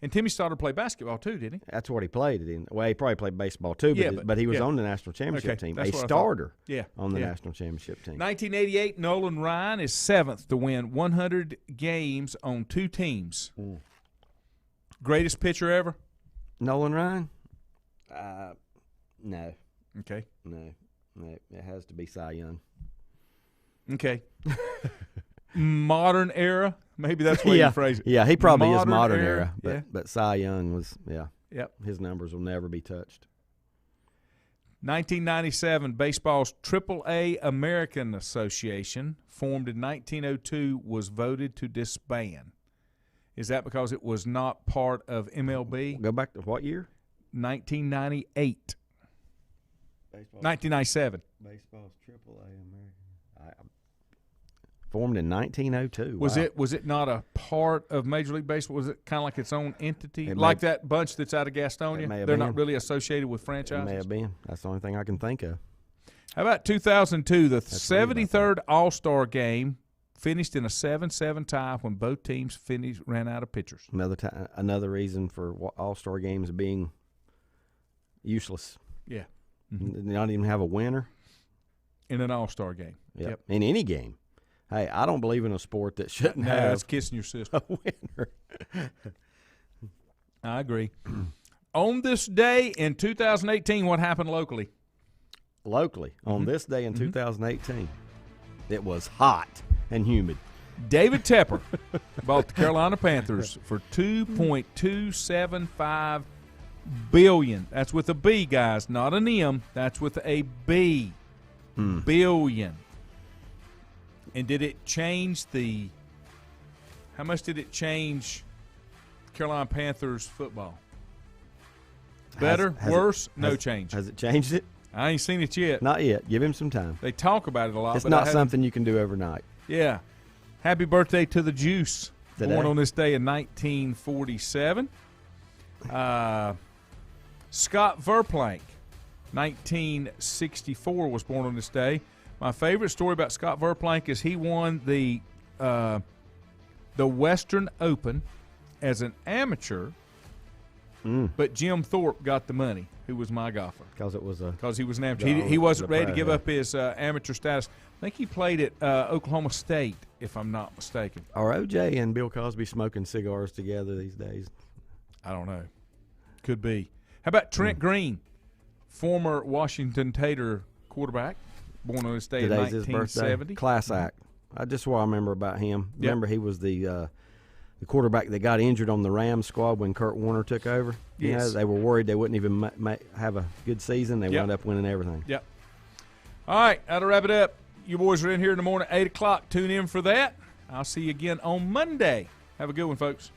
And Timmy Stoddard played basketball too, didn't he? That's what he played in. Well, he probably played baseball too, but he was on the national championship team. A starter on the national championship team. 1988, Nolan Ryan is 7th to win 100 games on 2 teams. Greatest pitcher ever? Nolan Ryan? No. Okay. No. It has to be Cy Young. Okay. Modern era? Maybe that's the way you phrase it. Yeah, he probably is modern era. But, but Cy Young was, Yep. His numbers will never be touched. 1997, baseball's AAA American Association, formed in 1902, was voted to disband. Is that because it was not part of MLB? Go back to what year? 1998. 1997. Baseball's AAA American. Formed in 1902. Was it not a part of Major League Baseball? Was it kind of like its own entity, like that bunch that's out of Gastonia? They're not really associated with franchises. It may have been. That's the only thing I can think of. How about 2002? The 73rd All-Star Game finished in a 7-7 tie when both teams ran out of pitchers. Another reason for All-Star games being useless. Yeah. They don't even have a winner in an All-Star game. Yep. In any game. Hey, I don't believe in a sport that shouldn't have that's kissing your sister. A winner. I agree. On this day in 2018, what happened locally? On this day in 2018, it was hot and humid. David Tepper bought the Carolina Panthers for $2.275 billion. That's with a B, guys, not an M. That's with a B. Billion. And did it change how much did it change Carolina Panthers football? Better, worse, no change. Has it changed it? I ain't seen it yet. Not yet. Give him some time. They talk about it a lot. It's not something you can do overnight. Yeah. Happy birthday to the Juice. Today. Born on this day in 1947. Scott Verplank, 1964, was born on this day. My favorite story about Scott Verplank is he won the the Western Open as an amateur, but Jim Thorpe got the money, who was my golfer. Because he was an amateur. He wasn't ready to give up his amateur status. I think he played at Oklahoma State, if I'm not mistaken. Are OJ and Bill Cosby smoking cigars together these days? I don't know. Could be. How about Trent Green, former Washington Tater quarterback, born on this day in Today's 1970. His birthday. Class act. Just what I remember about him. Yep. Remember he was the quarterback that got injured on the Rams squad when Kurt Warner took over. Yes. You know, they were worried they wouldn't even have a good season. They wound up winning everything. Yep. All right, that'll wrap it up. You boys are in here in the morning at 8 o'clock. Tune in for that. I'll see you again on Monday. Have a good one, folks.